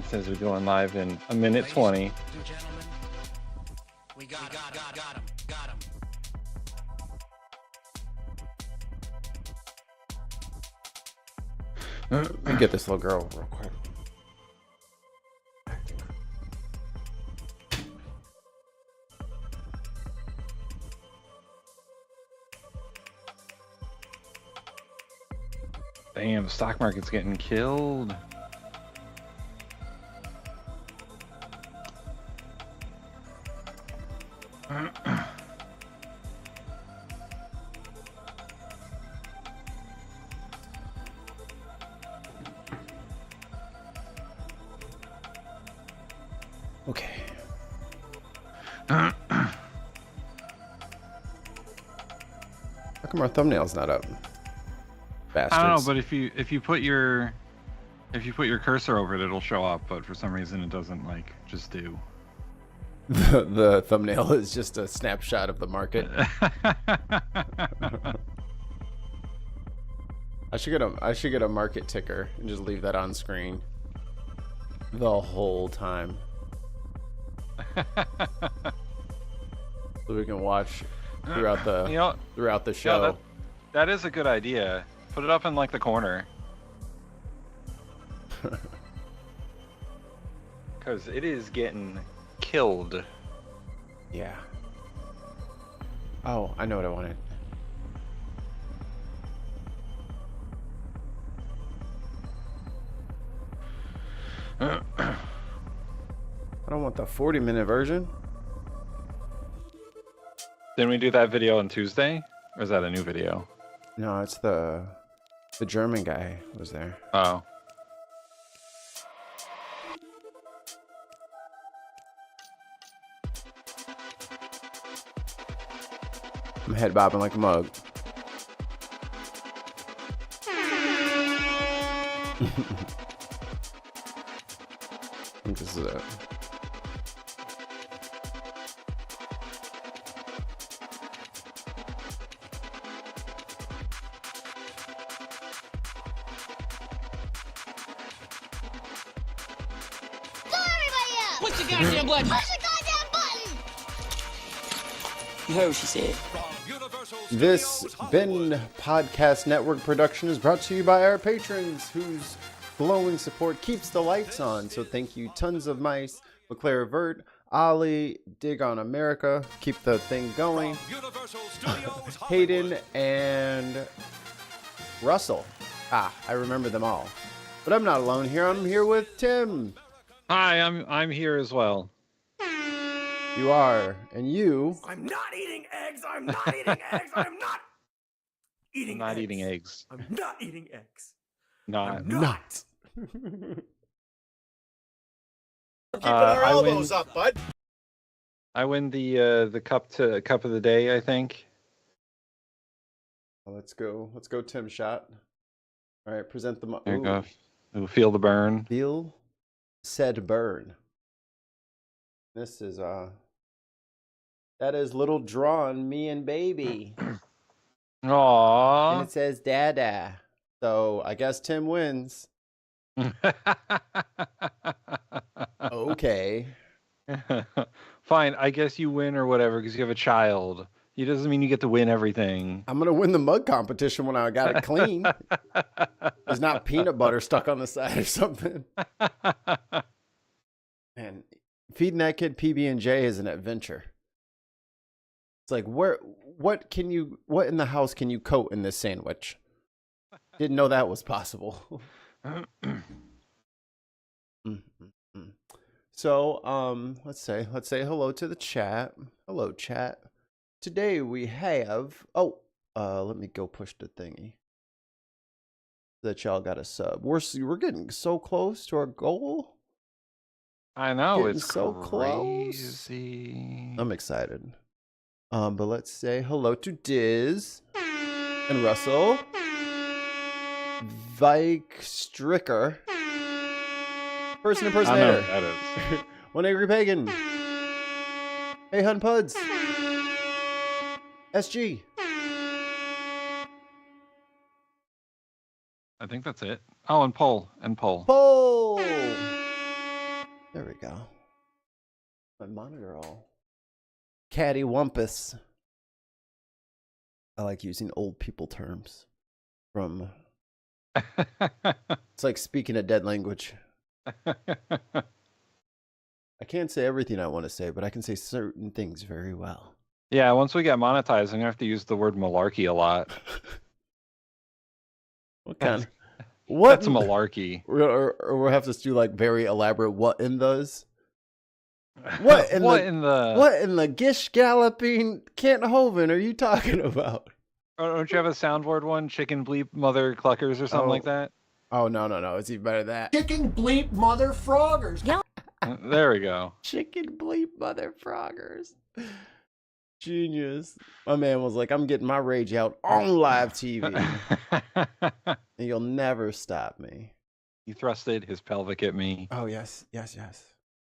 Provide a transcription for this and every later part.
It says we're going live in a minute 20. We got him. Let me get this little girl real quick. Damn, the stock market's getting killed. Okay. Uh, How come our thumbnail's not up? Bastards. I don't know, but if you put your cursor over it, it'll show up. But for some reason, it doesn't like just do. The thumbnail is just a snapshot of the market. I should get a market ticker and just leave that on screen the whole time, so we can watch throughout the show. Yeah, that is a good idea. Put it up in like the corner. Because it is getting killed. Yeah. Oh, I know what I wanted. I don't want the 40-minute version. Didn't we do that video on Tuesday? Or is that a new video? No, it's the German guy was there. Oh. I'm head bobbing like a mug. I think this is it. Push the goddamn button. Push the goddamn button. You heard what she said. This Ben Podcast Network production is brought to you by our patrons, whose glowing support keeps the lights on. So thank you, Tons of Mice, McClare Vert, Ollie, Dig on America, keep the thing going, Hayden, and Russell. Ah, I remember them all. But I'm not alone here. I'm here with Tim. Hi, I'm here as well. You are, and you. I'm not eating eggs. I'm not eating eggs. I'm not eating. I'm not eating eggs. I'm not eating eggs. Not. I'm not. Keeping our elbows up, bud. I win the cup of the day, I think. Let's go, Tim shot. All right, present them. There you go. Ooh, feel the burn. Feel said burn. This is that is little drawn me and baby. Aww. And it says Dada. So I guess Tim wins. Okay. Fine, I guess you win or whatever because you have a child. It doesn't mean you get to win everything. I'm gonna win the mug competition when I got it clean. There's not peanut butter stuck on the side or something. And feeding that kid PB&J is an adventure. It's like, what in the house can you coat in this sandwich? Didn't know that was possible. So, let's say hello to the chat. Hello, chat. Today we have, let me go push the thingy. That y'all got a sub. We're getting so close to our goal. I know, Getting it's so crazy. I'm excited. But let's say hello to Diz and Russell. Vike Stricker. Person I know impersonator. what that is. One Angry Pagan. Hey Hun Puds. SG. I think that's it. Oh, and poll. Poll. There we go. My monitor all cattywampus. I like using old people terms from. It's like speaking a dead language. I can't say everything I want to say, but I can say certain things very well. Yeah, once we get monetized, I'm gonna have to use the word malarkey a lot. What kind? What? That's malarkey. Or we'll have to do like very elaborate what in those. What in the gish galloping Kent Hovind are you talking about? Don't you have a soundboard one? Chicken bleep mother cluckers or something like that? Oh no. It's even better than that. Chicken bleep mother froggers. There we go. Chicken bleep mother froggers. Genius. My man was like, I'm getting my rage out on live TV. And you'll never stop me. He thrusted his pelvic at me. Oh, yes.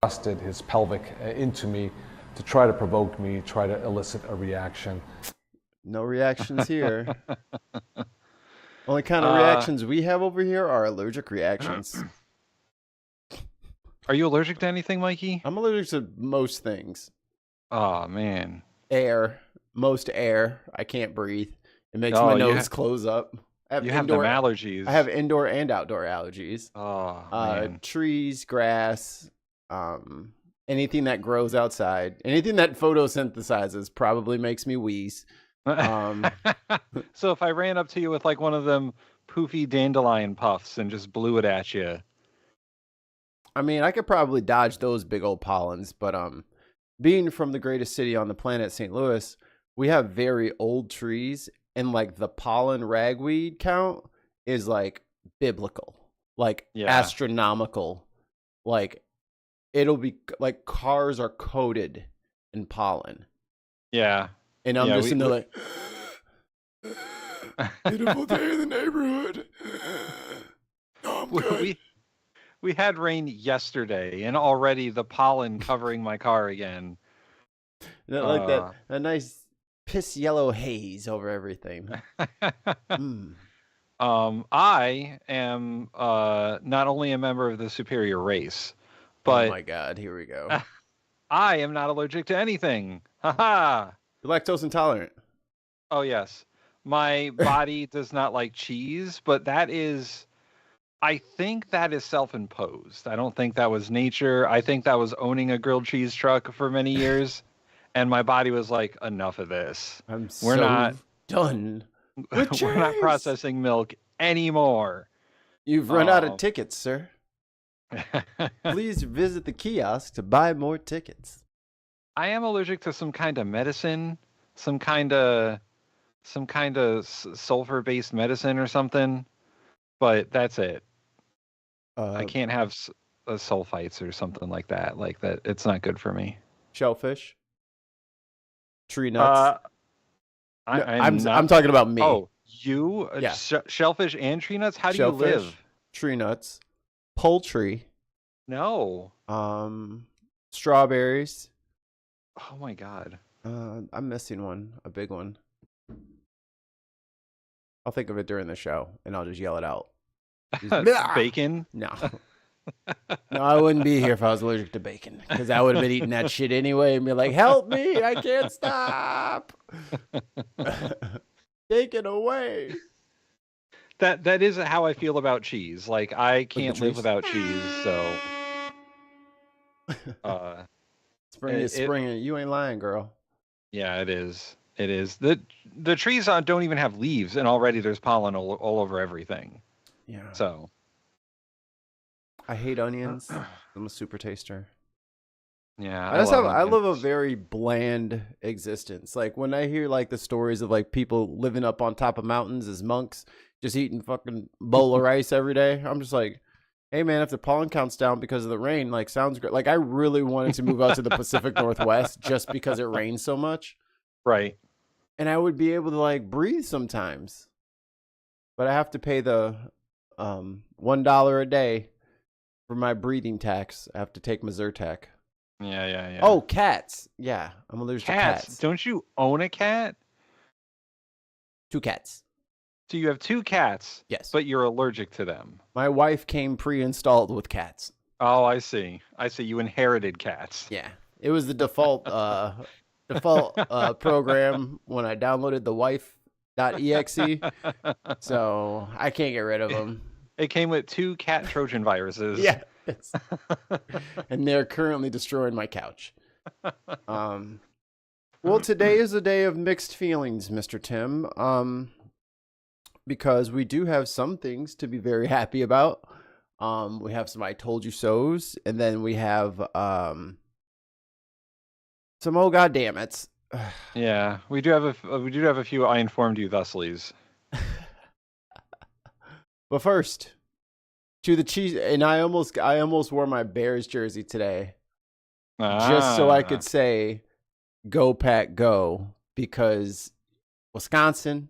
Thrusted his pelvic into me to try to provoke me, try to elicit a reaction. No reactions here. Only kind of reactions we have over here are allergic reactions. Are you allergic to anything, Mikey? I'm allergic to most things. Oh, man. Air. Most air. I can't breathe. It makes my nose close up. You have them allergies. I have indoor and outdoor allergies. Oh, man. Trees, grass, anything that grows outside, anything that photosynthesizes probably makes me wheeze. So if I ran up to you with like one of them poofy dandelion puffs and just blew it at you. I mean, I could probably dodge those big old pollens, but being from the greatest city on the planet, St. Louis, we have very old trees, and like the pollen ragweed count is like biblical, like astronomical. Like it'll be like cars are coated in pollen. Yeah. And I'm just in there like, beautiful day in the neighborhood. No, I'm good. We had rain yesterday, and already the pollen covering my car again. Like that, a nice piss yellow haze over everything. I am not only a member of the superior race, but oh my god, here we go. I am not allergic to anything. Haha. You're lactose intolerant. Oh yes, my body does not like cheese, but I think that is self-imposed. I don't think that was nature. I think that was owning a grilled cheese truck for many years. And my body was like, enough of this. We're not done with cheese. We're not processing milk anymore. You've run out of tickets, sir. Please visit the kiosk to buy more tickets. I am allergic to some kind of medicine, some kind of sulfur-based medicine or something. But that's it. I can't have sulfites or something like that. Like that, it's not good for me. Shellfish, tree nuts. I'm talking about me. Oh, you? Yeah. Shellfish and tree nuts? How do you live? Tree nuts, poultry. No. Strawberries. Oh my god. I'm missing one, a big one. I'll think of it during the show, and I'll just yell it out. Bacon? No. No, I wouldn't be here if I was allergic to bacon, because I would have been eating that shit anyway and be like, help me, I can't stop. Take it away. That is how I feel about cheese. Like, I can't live without cheese, so... Spring is spring. You ain't lying, girl. Yeah, it is. It is. The trees don't even have leaves, and already there's pollen all over everything. Yeah. So. I hate onions. I'm a super taster. Yeah. I live a very bland existence. Like when I hear like the stories of like people living up on top of mountains as monks, just eating fucking bowl of rice every day, I'm just like, hey man, if the pollen count's down because of the rain, like sounds great. Like I really wanted to move out to the Pacific Northwest just because it rains so much. Right. And I would be able to like breathe sometimes. But I have to pay the $1 a day for my breathing tax. I have to take my Zyrtec. Yeah. Oh, cats. Yeah, I'm allergic to cats. Don't you own a cat? 2 cats. So you have 2 cats. Yes. But you're allergic to them. My wife came pre-installed with cats. Oh, I see. I see. You inherited cats. Yeah, it was the default program when I downloaded the wife.exe, so I can't get rid of them. It came with 2 cat Trojan viruses. Yeah, and they're currently destroying my couch. Well, today is a day of mixed feelings, Mr. Tim. Because we do have some things to be very happy about. We have some I told you so's, and then we have some oh goddammits. Yeah, we do have a few I informed you thuslies. But first, to the cheese, and I almost wore my Bears jersey today, just so I could say, "Go Pack, go!" Because Wisconsin,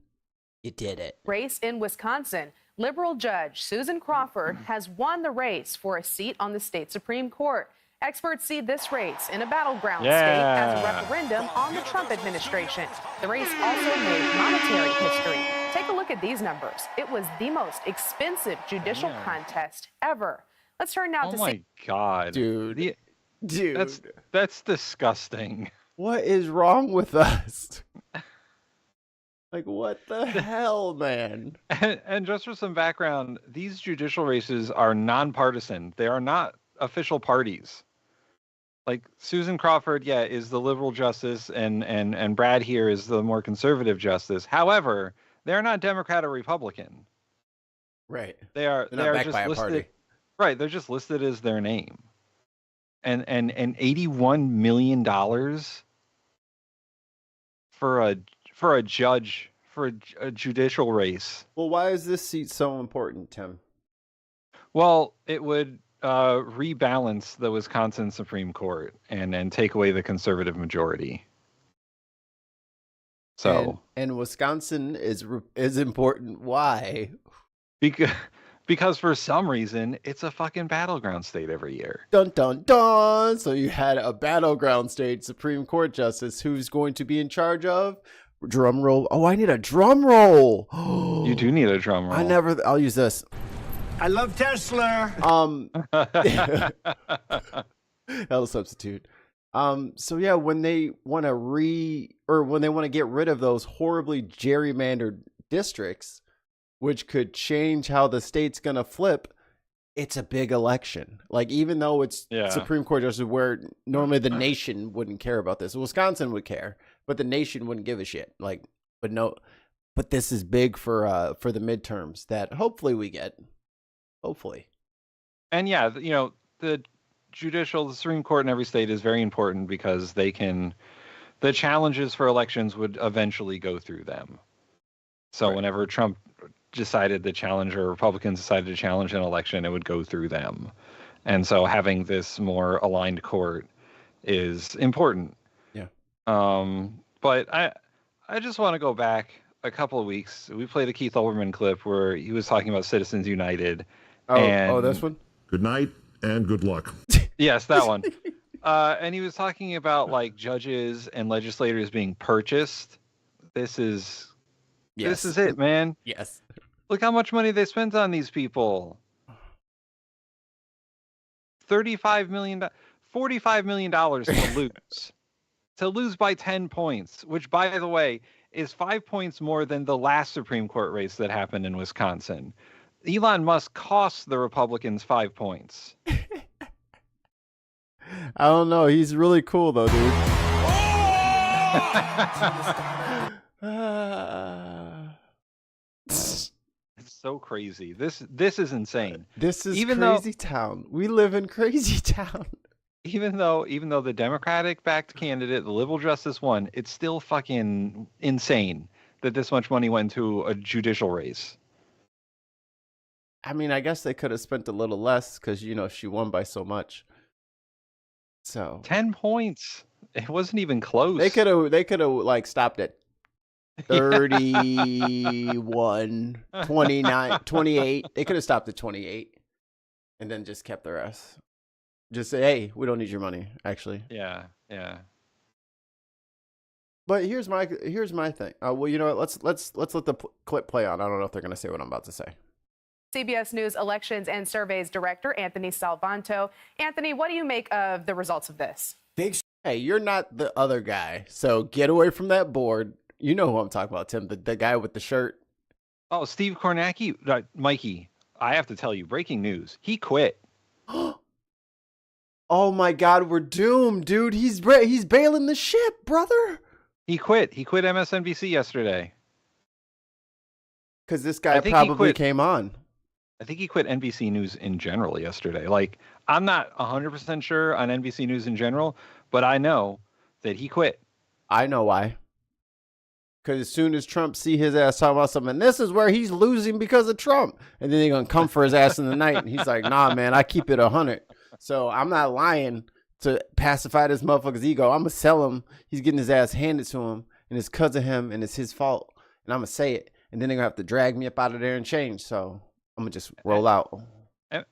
you did it. Race in Wisconsin. Liberal judge Susan Crawford has won the race for a seat on the state Supreme Court. Experts see this race in a battleground state as a referendum on the Trump administration. The race also made monetary history. Take a look at these numbers. It was the most expensive judicial contest ever. Let's turn now to see. Oh my God, Dude. That's disgusting. What is wrong with us? Like, what the hell, man? And just for some background, these judicial races are nonpartisan. They are not official parties. Like Susan Crawford, is the liberal justice, and Brad here is the more conservative justice. However, they're not Democrat or Republican. Right. They're not backed just by a listed. party. Right. They're just listed as their name. And $81 million for a judge, for a judicial race. Well, why is this seat so important, Tim? Well, it would rebalance the Wisconsin Supreme Court and take away the conservative majority. So and Wisconsin is important. Why? Because for some reason it's a fucking battleground state every year. Dun dun dun. So you had a battleground state Supreme Court justice who's going to be in charge of, drum roll. Oh, I need a drum roll. You do need a drum roll. I'll use this. I love Tesla. That'll substitute. So yeah, when they want to get rid of those horribly gerrymandered districts, which could change how the state's gonna flip, it's a big election. Like, even though it's Supreme Court justice, where normally the nation wouldn't care about this, Wisconsin would care, but the nation wouldn't give a shit. Like, but this is big for the midterms that hopefully we get. Hopefully. And the Supreme Court in every state is very important because the challenges for elections would eventually go through them. So whenever Trump decided to challenge, or Republicans decided to challenge an election, it would go through them. And so having this more aligned court is important. Yeah. But I just want to go back a couple of weeks. We played a Keith Olbermann clip where he was talking about Citizens United. Oh, this one? Good night and good luck. Yes, that one. And he was talking about like judges and legislators being purchased. This is it, man. Yes. Look how much money they spent on these people. $45 million, $45 million to lose. To lose by 10 points, which, by the way, is 5 points more than the last Supreme Court race that happened in Wisconsin. Elon Musk cost the Republicans 5 points. I don't know. He's really cool, though, dude. It's so crazy. This is insane. This is crazy town. We live in crazy town. Even though the Democratic-backed candidate, the liberal justice, won, it's still fucking insane that this much money went into a judicial race. I mean, I guess they could have spent a little less because, she won by so much. So 10 points. It wasn't even close. They could have like stopped at 31, 29, 28. They could have stopped at 28 and then just kept the rest. Just say, hey, we don't need your money, actually. Yeah. But here's my thing. Well, you know what? Let's let the clip play on. I don't know if they're gonna say what I'm about to say. CBS News Elections and Surveys Director Anthony Salvanto. Anthony, what do you make of the results of this? Hey, you're not the other guy, so get away from that board. You know who I'm talking about, Tim, the guy with the shirt. Oh, Steve Kornacki, Mikey, I have to tell you, breaking news. He quit. Oh my God, we're doomed, dude. He's bailing the ship, brother. He quit. He quit MSNBC yesterday. Because this guy probably came on. I think he quit NBC News in general yesterday. Like, I'm not 100% sure on NBC News in general, but I know that he quit. I know why. Because as soon as Trump see his ass talking about something, this is where he's losing because of Trump. And then they're going to come for his ass in the night. And he's like, nah, man, I keep it 100. So I'm not lying to pacify this motherfucker's ego. I'm going to sell him. He's getting his ass handed to him. And it's because of him. And it's his fault. And I'm going to say it. And then they're going to have to drag me up out of there and change. So I'm going to just roll out.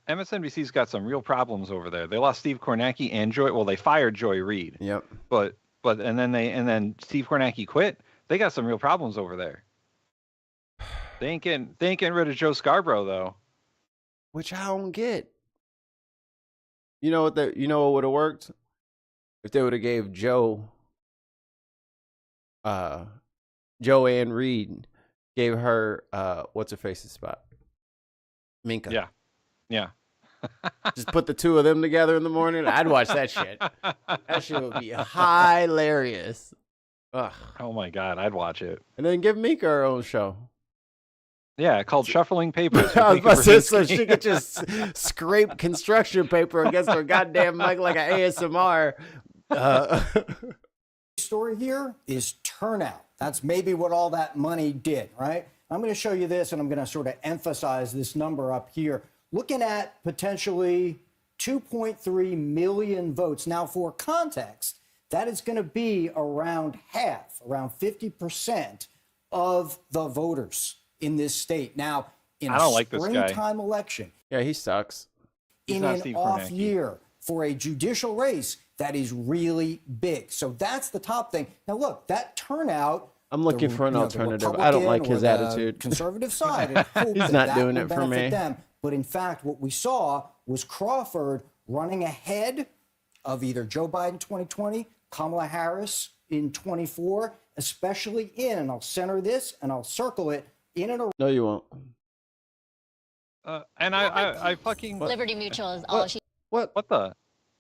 MSNBC's got some real problems over there. They lost Steve Kornacki and Joy. Well, they fired Joy Reid. Yep. But and then Steve Kornacki quit. They got some real problems over there. They ain't getting rid of Joe Scarborough though. Which I don't get. You know what would have worked? If they would have gave Joe Ann Reid gave her what's her face's spot? Minka. Yeah. Just put the two of them together in the morning. I'd watch that shit. That shit would be hilarious. Ugh. Oh my God, I'd watch it. And then give Minka her own show. Yeah, called Shuffling Papers. I was about to say, so she could just scrape construction paper against her goddamn mic like an ASMR. Story here is turnout. That's maybe what all that money did, right? I'm going to show you this, and I'm going to sort of emphasize this number up here. Looking at potentially 2.3 million votes. Now, for context, that is going to be around half, around 50% of the voters in this state. Now, in a springtime election. Yeah, he sucks. In an off year for a judicial race, that is really big. So that's the top thing. Now, look, that turnout. I'm looking for an alternative. I don't like his attitude. Conservative side. He's not doing it for me. But in fact, what we saw was Crawford running ahead of either Joe Biden 2020, Kamala Harris in 24, especially and I'll center this and I'll circle it in and around. No, you won't. And I fucking Liberty Mutual is all she. What the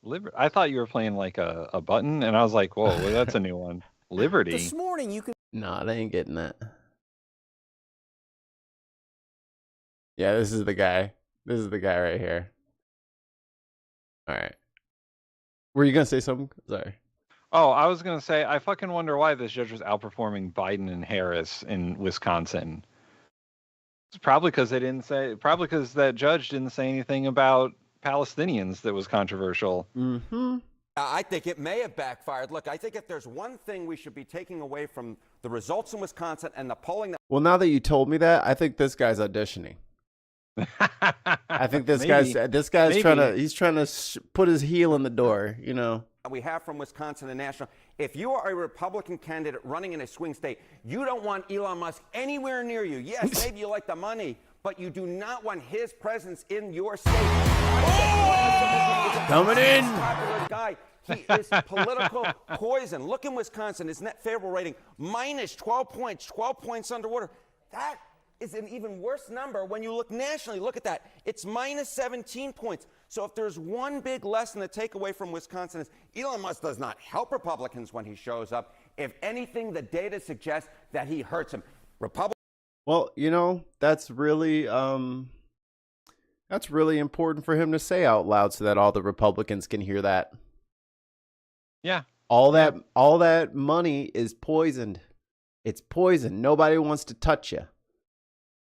Liberty? I thought you were playing like a button, and I was like, whoa, well, that's a new one. Liberty. This morning you could. Nah, they ain't getting that. Yeah, this is the guy. This is the guy right here. All right. Were you gonna say something? Sorry. Oh, I was gonna say I fucking wonder why this judge was outperforming Biden and Harris in Wisconsin. It's probably because they didn't say. Probably because that judge didn't say anything about Palestinians that was controversial. Mm-hmm. I think it may have backfired. Look, I think if there's one thing we should be taking away from the results in Wisconsin and the polling. Well, now that you told me that, I think this guy's auditioning. I think this guy's trying to put his heel in the door, you know. We have from Wisconsin and national. If you are a Republican candidate running in a swing state, you don't want Elon Musk anywhere near you. Yes, maybe you like the money, but you do not want his presence in your state. Coming in. Guy. He is political poison. Look in Wisconsin, his net favorable rating, minus 12 points, 12 points underwater. That is an even worse number when you look nationally. Look at that. It's minus 17 points. So if there's one big lesson to take away from Wisconsin is Elon Musk does not help Republicans when he shows up. If anything, the data suggests that he hurts them. Well, you know, that's really important for him to say out loud so that all the Republicans can hear that. Yeah. All that money is poisoned. It's poison. Nobody wants to touch you.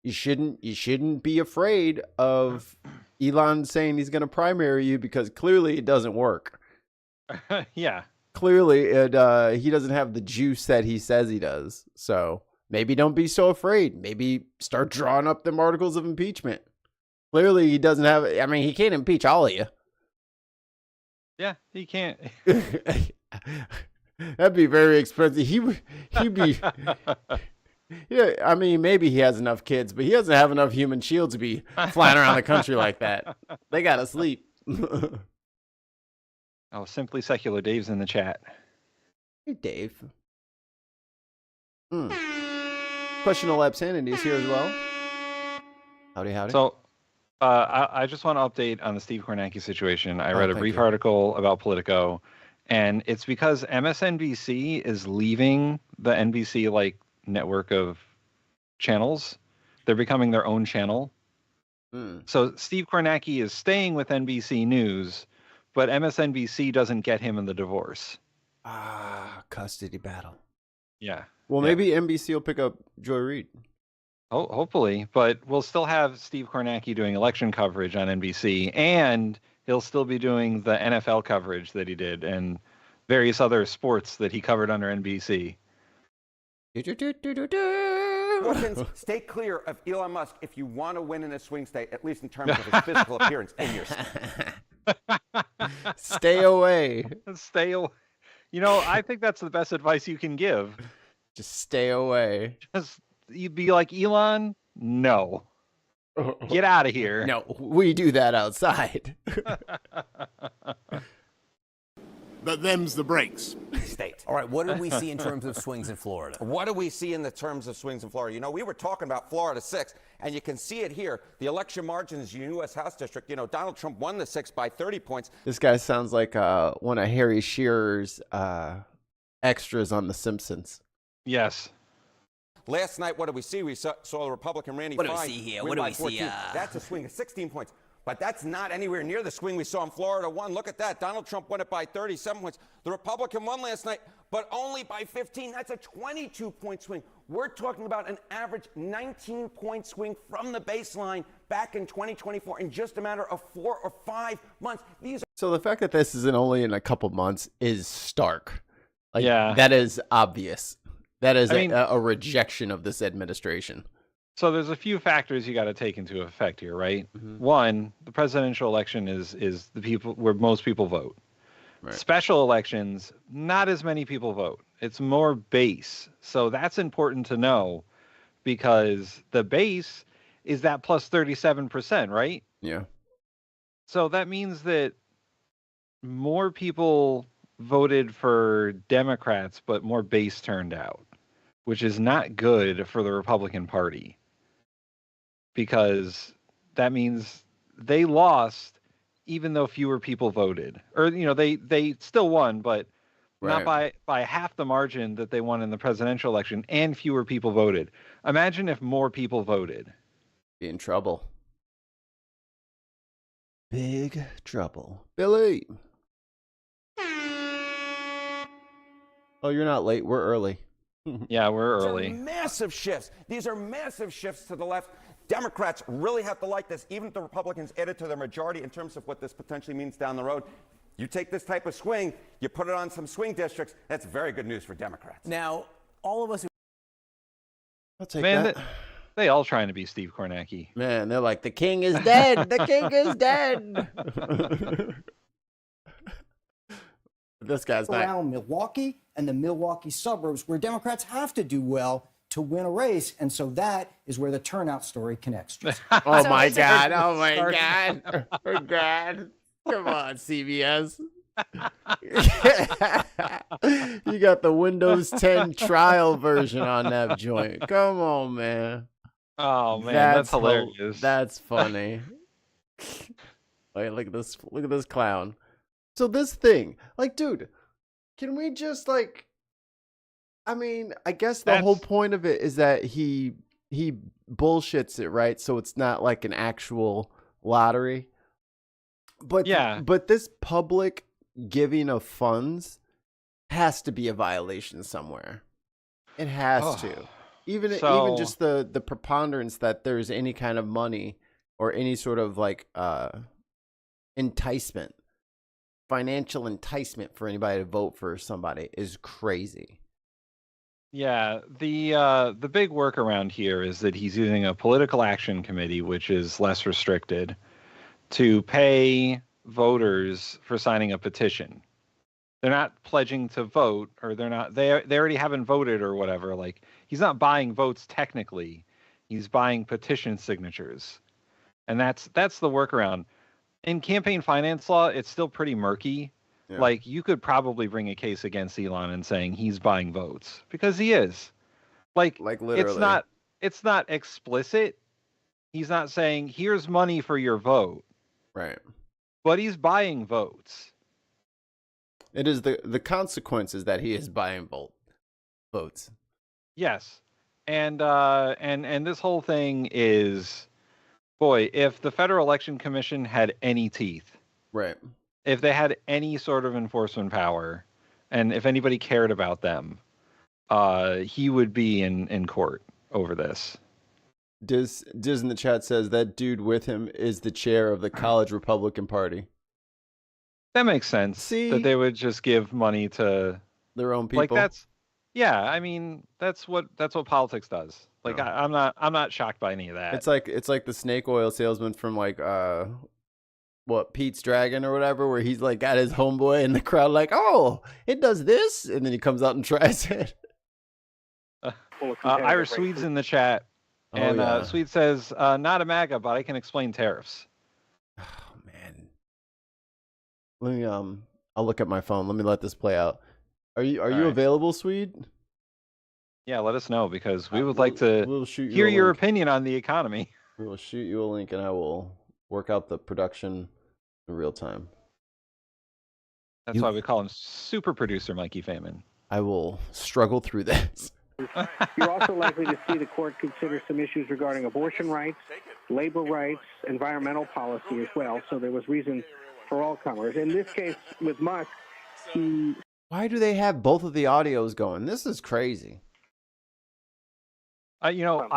You shouldn't be afraid of Elon saying he's going to primary you because clearly it doesn't work. Yeah. Clearly he doesn't have the juice that he says he does. So maybe don't be so afraid. Maybe start drawing up them articles of impeachment. Clearly he doesn't have, I mean, he can't impeach all of you. Yeah, he can't. That'd be very expensive. He'd be Yeah, I mean, maybe he has enough kids, but he doesn't have enough human shield to be flying around the country like that. They gotta sleep. Oh, Simply Secular Dave's in the chat. Hey, Dave. Questionable Absanity is here as well. Howdy, howdy. So, I just want to update on the Steve Kornacki situation. I read a thank brief you. article about Politico, and it's because MSNBC is leaving the NBC like network of channels. They're becoming their own channel. So Steve Kornacki is staying with NBC News, but MSNBC doesn't get him in the divorce. Custody battle. Yeah. Well, Yeah. maybe NBC will pick up Joy Reid. Oh, hopefully, but we'll still have Steve Kornacki doing election coverage on NBC, and he'll still be doing the NFL coverage that he did and various other sports that he covered under NBC. Republicans, stay clear of Elon Musk if you want to win in a swing state, at least in terms of his physical appearance in your state. Stay away. Stay away. You know, I think that's the best advice you can give. Just stay away. Just you'd be like, Elon, no. Get out of here. No, we do that outside. But them's the breaks. State. All right, what did we see in terms of swings in Florida? What do we see in the terms of swings in Florida? You know, we were talking about Florida 6, and you can see it here. The election margins in the U.S. House District, you know, Donald Trump won the 6 by 30 points. This guy sounds like one of Harry Shearer's extras on The Simpsons. Yes. Last night, what did we see? We saw the Republican Randy What do we Fine see here? win What do by we see, 14. That's a swing of 16 points. But that's not anywhere near the swing we saw in Florida 1. Look at that. Donald Trump won it by 37 points. The Republican won last night, but only by 15. That's a 22-point swing. We're talking about an average 19-point swing from the baseline back in 2024 in just a matter of 4 or 5 months. So the fact that this isn't only in a couple months is stark. Like, Yeah. That is obvious. That is I mean- a rejection of this administration. So there's a few factors you got to take into effect here, right? One, the presidential election is the people where most people vote. Right. Special elections, not as many people vote. It's more base. So that's important to know because the base is that plus 37%, right? Yeah. So that means that more people voted for Democrats, but more base turned out, which is not good for the Republican Party. Because that means they lost even though fewer people voted. Or, you know, they still won, but not by half the margin that they won in the presidential election, and fewer people voted. Imagine if more people voted. Be in trouble. Big trouble. Billy. Oh, you're not late. We're early. Yeah, we're These are early. massive shifts. These are massive shifts to the left. Democrats really have to like this, even if the Republicans added to their majority in terms of what this potentially means down the road. You take this type of swing, you put it on some swing districts, that's very good news for Democrats. Now, all of us who I'll take Man, that. they all trying to be Steve Kornacki. Man, they're like, the king is dead. The king is dead. This guy's not. Around Milwaukee and the Milwaukee suburbs where Democrats have to do well to win a race. And so that is where the turnout story connects. Oh So my is it- God. Oh my God. Oh God. Come on, CBS. You got the Windows 10 trial version on that joint. Come on, man. Oh man, that's hilarious. That's funny. Wait, look at this. Look at this clown. So this thing, like, dude, can we just like? I mean, I guess the whole point of it is that he bullshits it, right? So it's not like an actual lottery. But Yeah. but this public giving of funds has to be a violation somewhere. It has to. Even just the preponderance that there's any kind of money or any sort of like enticement, financial enticement for anybody to vote for somebody is crazy. Yeah, the big workaround here is that he's using a political action committee, which is less restricted, to pay voters for signing a petition. They're not pledging to vote, or they already haven't voted or whatever. Like, he's not buying votes technically. He's buying petition signatures. And that's the workaround. In campaign finance law, it's still pretty murky. Yeah. Like, you could probably bring a case against Elon and saying he's buying votes, because he is. Like literally. It's not explicit. He's not saying here's money for your vote. Right. But he's buying votes. It is the consequences that he is buying votes. Yes. And this whole thing is, boy, if the Federal Election Commission had any teeth. Right. If they had any sort of enforcement power, and if anybody cared about them, he would be in court over this. Diz in the chat says that dude with him is the chair of the College Republican Party. That makes sense. See? That they would just give money to their own people. Like, I mean, that's what politics does. Like, no. I'm not shocked by any of that. It's like the snake oil salesman from like Pete's Dragon or whatever, where he's like got his homeboy in the crowd like, oh, it does this, and then he comes out and tries it. Irish Swede's in the chat, and Swede says, not a MAGA, but I can explain tariffs. Oh man, let me I'll look at my phone. Let me let this play out. Are you available, Swede? Yeah, let us know, because we would like to hear your opinion on the economy. We will shoot you a link, and I will work out the production in real time. That's why we call him super producer Mikey Feynman. I will struggle through this. You're also likely to see the court consider some issues regarding abortion rights, labor rights, environmental policy as well. So there was reason for all comers. In this case, with Musk, why do they have both of the audios going? This is crazy. I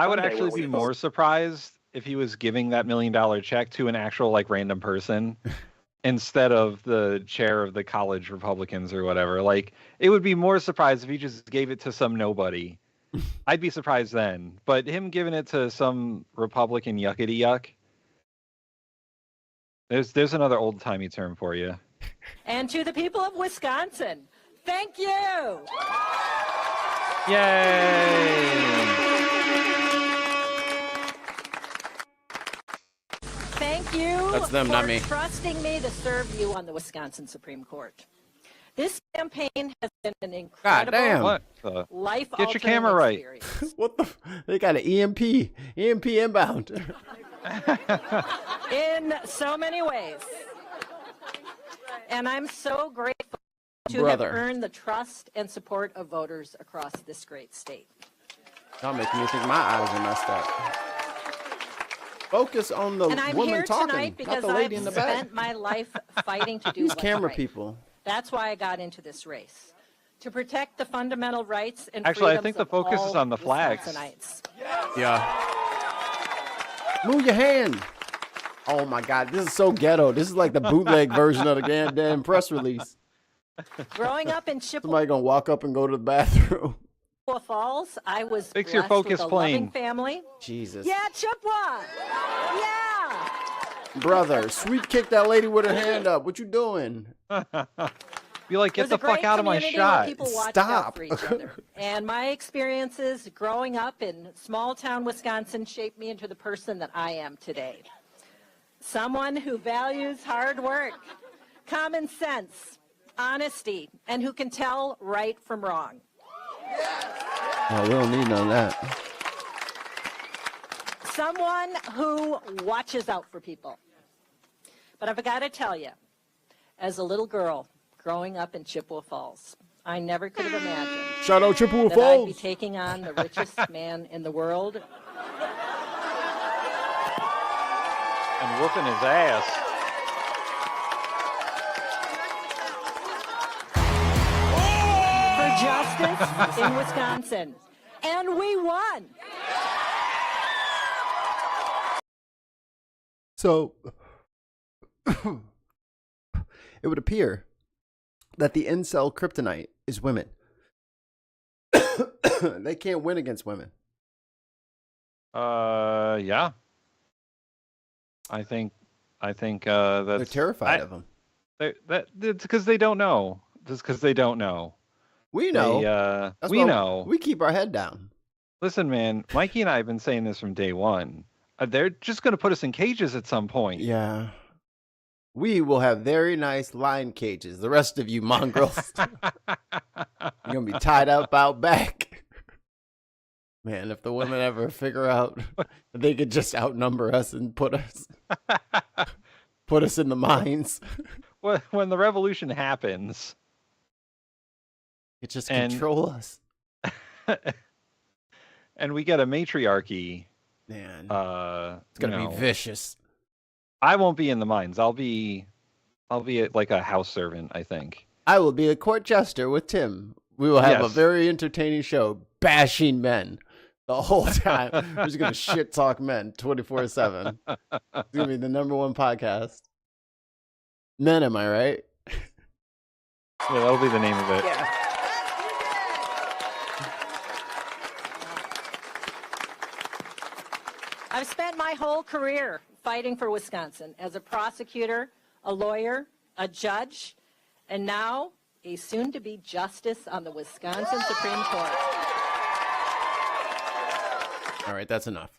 would actually be more surprised if he was giving that $1 million check to an actual like random person instead of the chair of the college Republicans or whatever. Like, it would be more surprised if he just gave it to some nobody. I'd be surprised then. But him giving it to some Republican yuckity yuck. There's another old timey term for you. And to the people of Wisconsin, thank you. Yay! Thank you. That's them, for not me. Trusting me to serve you on the Wisconsin Supreme Court. This campaign has been an incredible life. Get your camera right. What the? They got an EMP inbound. In so many ways. And I'm so grateful to have earned the trust and support of voters across this great state. Y'all making me think my eyes are messed up. Focus on the woman talking, not the lady in the back. I've spent my life fighting to do These what's camera right. people. That's why I got into this race. To protect the fundamental rights and Actually, I freedoms think the of focus all is on the flags. Wisconsinites. Yeah. Move your hand. Oh my God, this is so ghetto. This is like the bootleg version of the damn press release. Growing up in Chippewa Somebody gonna walk up and go to the bathroom. Falls, I was Fix blessed your focus with a plane. loving family. Jesus. Yeah, Chippewa. Yeah. Brother, sweep kick that lady with her hand up. What you doing? Be like, get the fuck out of my shot. Stop. And my experiences growing up in small town Wisconsin shaped me into the person that I am today. Someone who values hard work, common sense, honesty, and who can tell right from wrong. Oh, we don't need none of that. Someone who watches out for people. But I've got to tell you, as a little girl growing up in Chippewa Falls, I never could have imagined Shout out Chippewa that Falls. I'd be taking on the richest man in the world and whooping his ass. for justice in Wisconsin. And we won. So, it would appear that the incel kryptonite is women. They can't win against women. Yeah. I think that's... They're terrified of them. It's because they don't know. just because they don't know. We know. We know. We keep our head down. Listen, man, Mikey and I have been saying this from day one. They're just going to put us in cages at some point. Yeah. We will have very nice lion cages. The rest of you mongrels, you're going to be tied up out back. Man, if the women ever figure out that they could just outnumber us and put us in the mines. When the revolution happens. It just control us. And we get a matriarchy. Man, it's going to be vicious. I won't be in the mines. I'll be like a house servant, I think. I will be a court jester with Tim. We will have a very entertaining show, bashing men the whole time. We're just going to shit talk men 24/7. It's going to be the #1 podcast. Men, am I right? Yeah, that'll be the name of it. Yeah. I've spent my whole career fighting for Wisconsin as a prosecutor, a lawyer, a judge, and now a soon-to-be justice on the Wisconsin Supreme Court. All right, that's enough.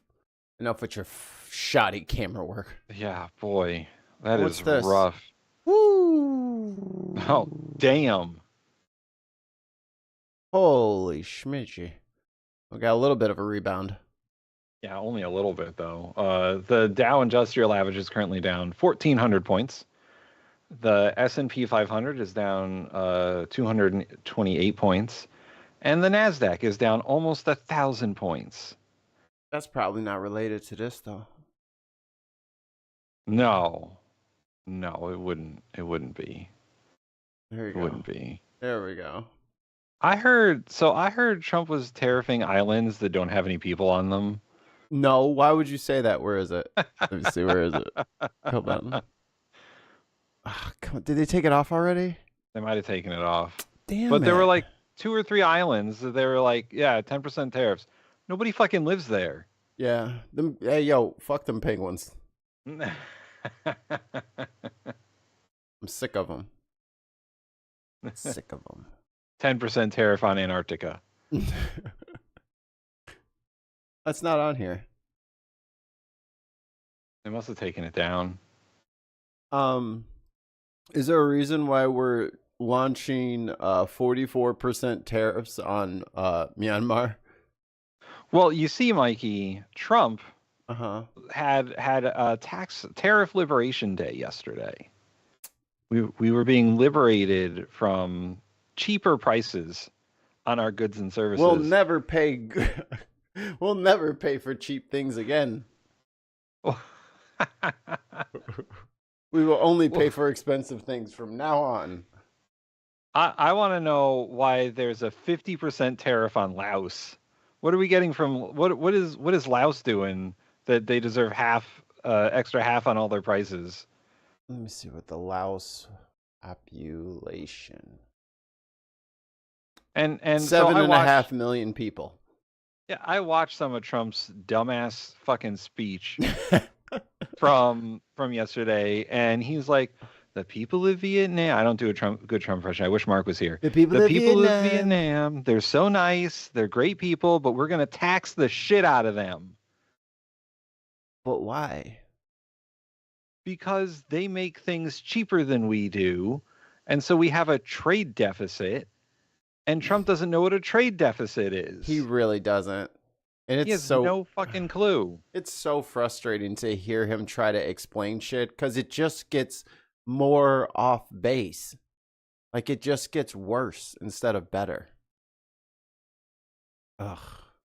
Enough with your shoddy camera work. Yeah, boy, that What's is this? rough. Woo! Oh, damn. Holy schmitchy. We got a little bit of a rebound. Yeah, only a little bit, though. The Dow Industrial Average is currently down 1,400 points. The S&P 500 is down 228 points. And the NASDAQ is down almost 1,000 points. That's probably not related to this, though. No, it wouldn't be. There you go. It wouldn't be. There we go. I heard Trump was tariffing islands that don't have any people on them. No, why would you say that? Where is it? Let me see. Where is it? Hold on. Oh, come on. Did they take it off already? They might have taken it off. Damn But it. there were like 2 or 3 islands that they were like, yeah, 10% tariffs. Nobody fucking lives there. Yeah. Hey, yo, fuck them penguins. I'm sick of them. Sick of them. 10% tariff on Antarctica. That's not on here. They must have taken it down. Is there a reason why we're launching 44% tariffs on Myanmar? Well, you see, Mikey, Trump had a tariff liberation day yesterday. We were being liberated from cheaper prices on our goods and services. We'll never pay for cheap things again. We will only pay for expensive things from now on. I want to know why there's a 50% tariff on Laos. What are we getting from what is Laos doing that they deserve extra half on all their prices? Let me see what the Laos population. And 7.5 million people. Yeah, I watched some of Trump's dumbass fucking speech from yesterday, and he's like, the people of Vietnam. I don't do a good Trump impression. I wish Mark was here. The people of Vietnam, they're so nice. They're great people, but we're going to tax the shit out of them. But why? Because they make things cheaper than we do, and so we have a trade deficit, and Trump doesn't know what a trade deficit is. He really doesn't. And he has no fucking clue. It's so frustrating to hear him try to explain shit because it just gets more off base. Like it just gets worse instead of better. Ugh.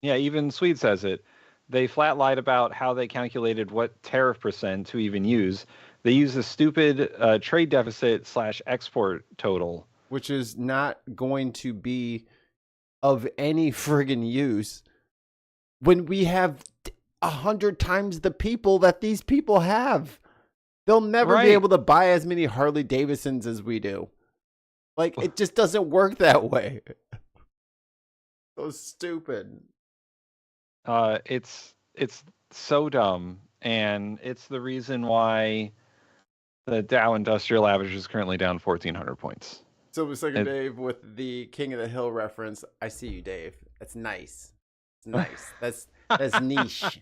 Yeah, even Swede says it. They flat lied about how they calculated what tariff percent to even use. They use a stupid trade deficit / export total. Which is not going to be of any friggin' use when we have 100 times the people that these people have. They'll never be able to buy as many Harley Davidsons as we do. Like, it just doesn't work that way. So stupid. It's so dumb, and it's the reason why the Dow Industrial Average is currently down 1,400 points. Silver Slugger Dave with the King of the Hill reference. I see you, Dave. That's nice. It's nice. That's niche.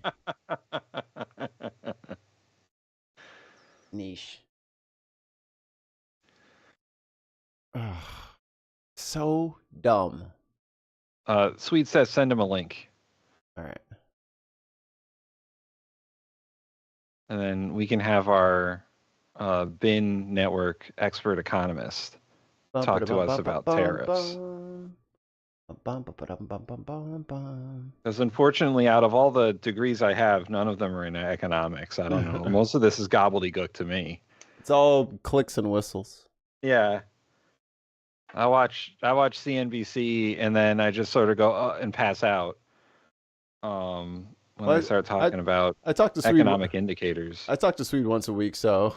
Niche. Ugh. So dumb. Sweet says send him a link. All right. And then we can have our BIN network expert economist talk to us about tariffs. Because unfortunately, out of all the degrees I have, none of them are in economics. I don't know. Most of this is gobbledygook to me. It's all clicks and whistles. Yeah. I watch CNBC and then I just sort of go and pass out. When they start talking about economic indicators. I talk to Swede once a week, so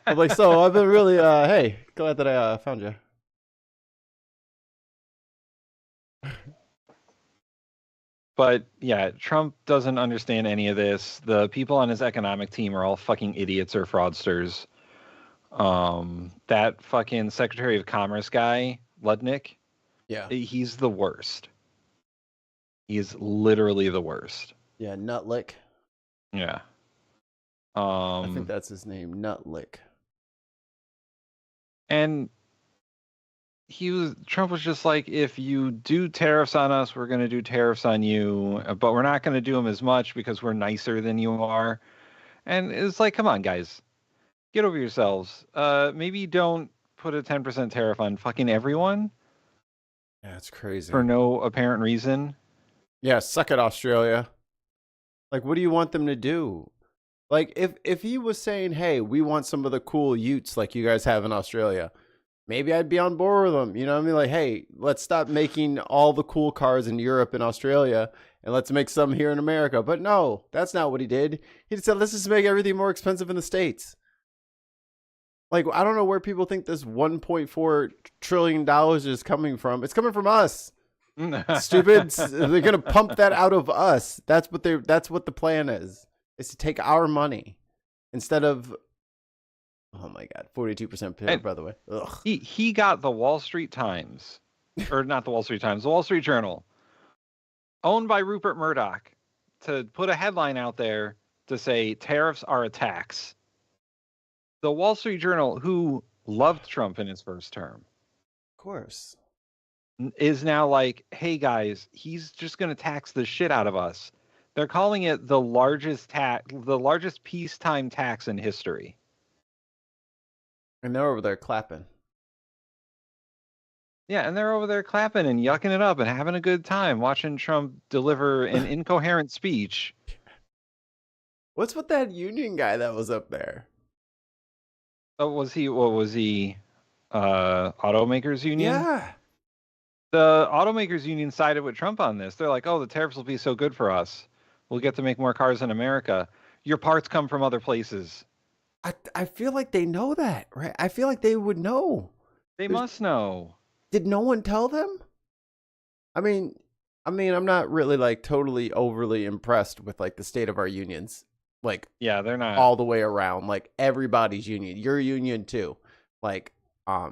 I'm like, so I've been really hey, glad that I found you. But yeah, Trump doesn't understand any of this. The people on his economic team are all fucking idiots or fraudsters. That fucking Secretary of Commerce guy, Ludnick, yeah, he's the worst. He is literally the worst. Yeah, Nutlick. Yeah. I think that's his name, Nutlick. And Trump was just like, if you do tariffs on us, we're going to do tariffs on you, but we're not going to do them as much because we're nicer than you are. And it's like, come on, guys, get over yourselves. Maybe don't put a 10% tariff on fucking everyone. Yeah, it's crazy. For no apparent reason. Yeah, suck it, Australia. Like, what do you want them to do? Like, if he was saying, hey, we want some of the cool utes like you guys have in Australia, maybe I'd be on board with them. You know what I mean? Like, hey, let's stop making all the cool cars in Europe and Australia and let's make some here in America. But no, that's not what he did. He said, let's just make everything more expensive in the States. Like, I don't know where people think this $1.4 trillion is coming from. It's coming from us. Stupid. They're going to pump that out of us. That's what the plan is to take our money instead of, oh my God, 42% pay, by the way. Ugh. He got the Wall Street Times, or not the Wall Street Times, the Wall Street Journal, owned by Rupert Murdoch, to put a headline out there to say tariffs are a tax. The Wall Street Journal, who loved Trump in his first term, of course, is now like, hey guys, he's just going to tax the shit out of us. They're calling it the largest peacetime tax in history. And they're over there clapping. Yeah, and they're over there clapping and yucking it up and having a good time watching Trump deliver an incoherent speech. What's with that union guy that was up there? Oh, what was he? Automakers union? Yeah. The automakers union sided with Trump on this. They're like, oh, the tariffs will be so good for us. We'll get to make more cars in America. Your parts come from other places. I feel like they know that, right? I feel like they would know. They must know. Did no one tell them? I mean, I'm not really like totally overly impressed with like the state of our unions. Like, yeah, they're not all the way around. Like everybody's union, your union too. Like, I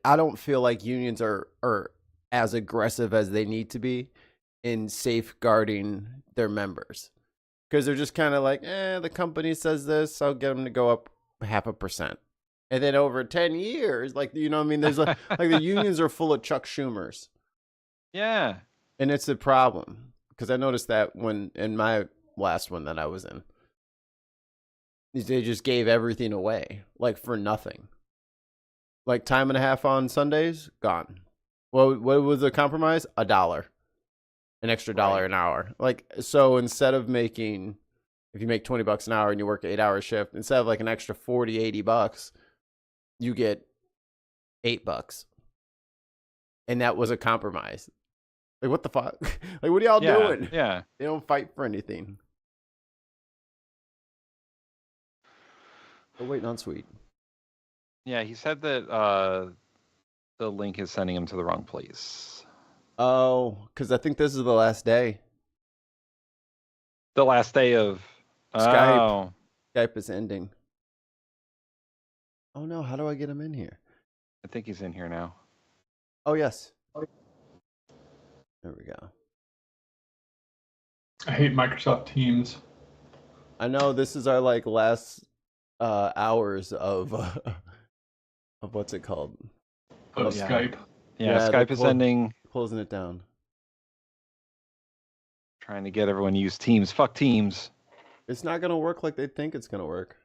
don't feel like unions are as aggressive as they need to be in safeguarding their members, because they're just kind of like, the company says this, I'll get them to go up 0.5%. And then over 10 years, like, you know what I mean? There's like the unions are full of Chuck Schumers. Yeah. And it's a problem, because I noticed that when in my last one that I was in, they just gave everything away, like for nothing. Like time and a half on Sundays, gone. Well, what was the compromise? $1. An extra $1 an hour. Like, so instead of making, if you make $20 an hour and you work an 8-hour shift, instead of like an extra $40-$80, you get $8. And that was a compromise. Like, what the fuck? Like, what are y'all doing? Yeah. They don't fight for anything. We're waiting on Sweet. Yeah, he said that the link is sending him to the wrong place. Oh, because I think this is the last day. The last day of Skype. Oh. Skype is ending. Oh no, how do I get him in here? I think he's in here now. Oh yes. There we go. I hate Microsoft Teams. I know this is our like last hours of what's it called? Of Skype. Yeah, Skype is ending. Closing it down. Trying to get everyone to use Teams. Fuck Teams. It's not gonna work like they think it's gonna work.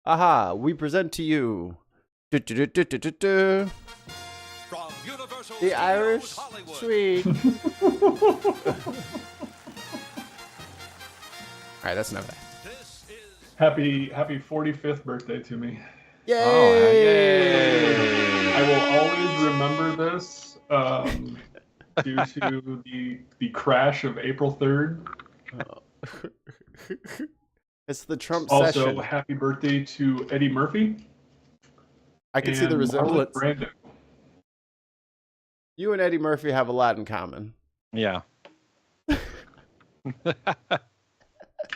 Aha! We present to you the Irish Sweet. All right, that's enough of that. Happy 45th birthday to me. Yay! Oh, yay! I will always remember this due to the crash of April 3rd. It's the Trump also, session. Happy birthday to Eddie Murphy. I can see the resemblance. Brando. You and Eddie Murphy have a lot in common. Yeah.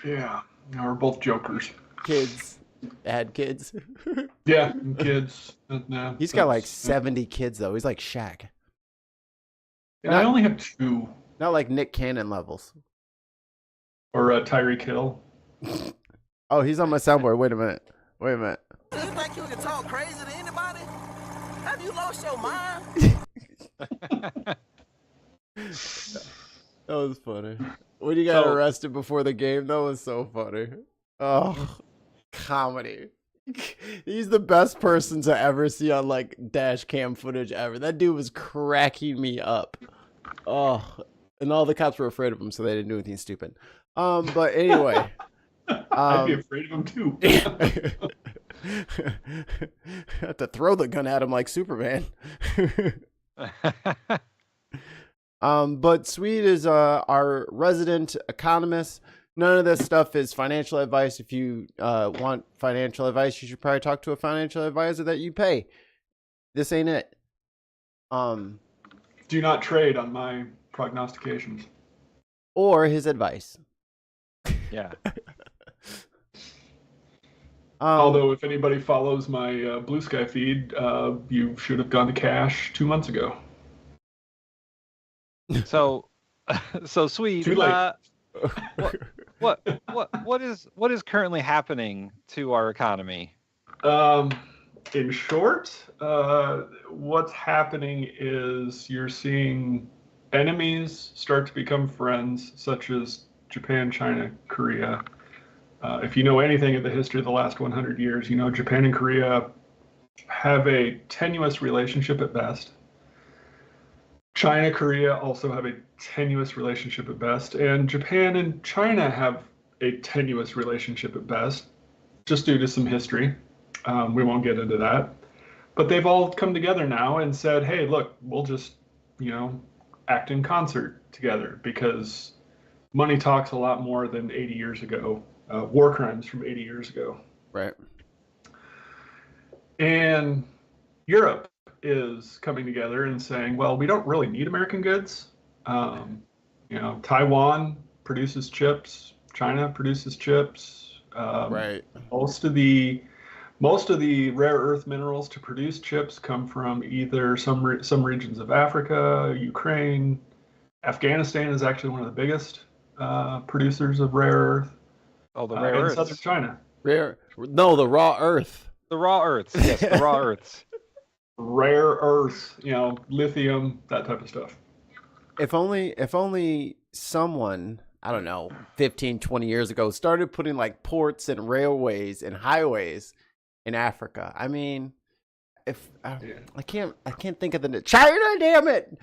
Yeah, we're both jokers. Kids. Had kids. Yeah, kids. He's got like 70 kids, though. He's like Shaq. Yeah, I only have 2. Not like Nick Cannon levels. Or Tyreek Hill. Oh, he's on my soundboard. Wait a minute. You think you can talk crazy to anybody? Have you lost your mind? That was funny. When you got arrested before the game, that was so funny. Oh, comedy. He's the best person to ever see on like dash cam footage ever. That dude was cracking me up. Oh, and all the cops were afraid of him, so they didn't do anything stupid. But anyway. I'd be afraid of him too. Have to throw the gun at him like Superman. But Swede is our resident economist. None of this stuff is financial advice. If you want financial advice, you should probably talk to a financial advisor that you pay. This ain't it. Do not trade on my prognostications. Or his advice. Yeah. Although, if anybody follows my Blue Sky feed, you should have gone to cash 2 months ago. So Swede. Too late. What is currently happening to our economy? In short, what's happening is you're seeing enemies start to become friends, such as Japan, China, Korea. If you know anything of the history of the last 100 years, you know Japan and Korea have a tenuous relationship at best. China, Korea also have a tenuous relationship at best, and Japan and China have a tenuous relationship at best, just due to some history. We won't get into that. But they've all come together now and said, hey, look, we'll just, act in concert together, because money talks a lot more than 80 years ago. War crimes from 80 years ago. Right. And Europe is coming together and saying, well, we don't really need American goods. Taiwan produces chips. China produces chips. Right. Most of the rare earth minerals to produce chips come from either some regions of Africa, Ukraine. Afghanistan is actually one of the biggest producers of rare earth. Oh, the rare earths. Southern China. The raw earth. The raw earths. Yes, the raw earths. Rare earths, lithium, that type of stuff. If only someone, I don't know, 15, 20 years ago started putting like ports and railways and highways in Africa. I mean, I can't think of the China, damn it.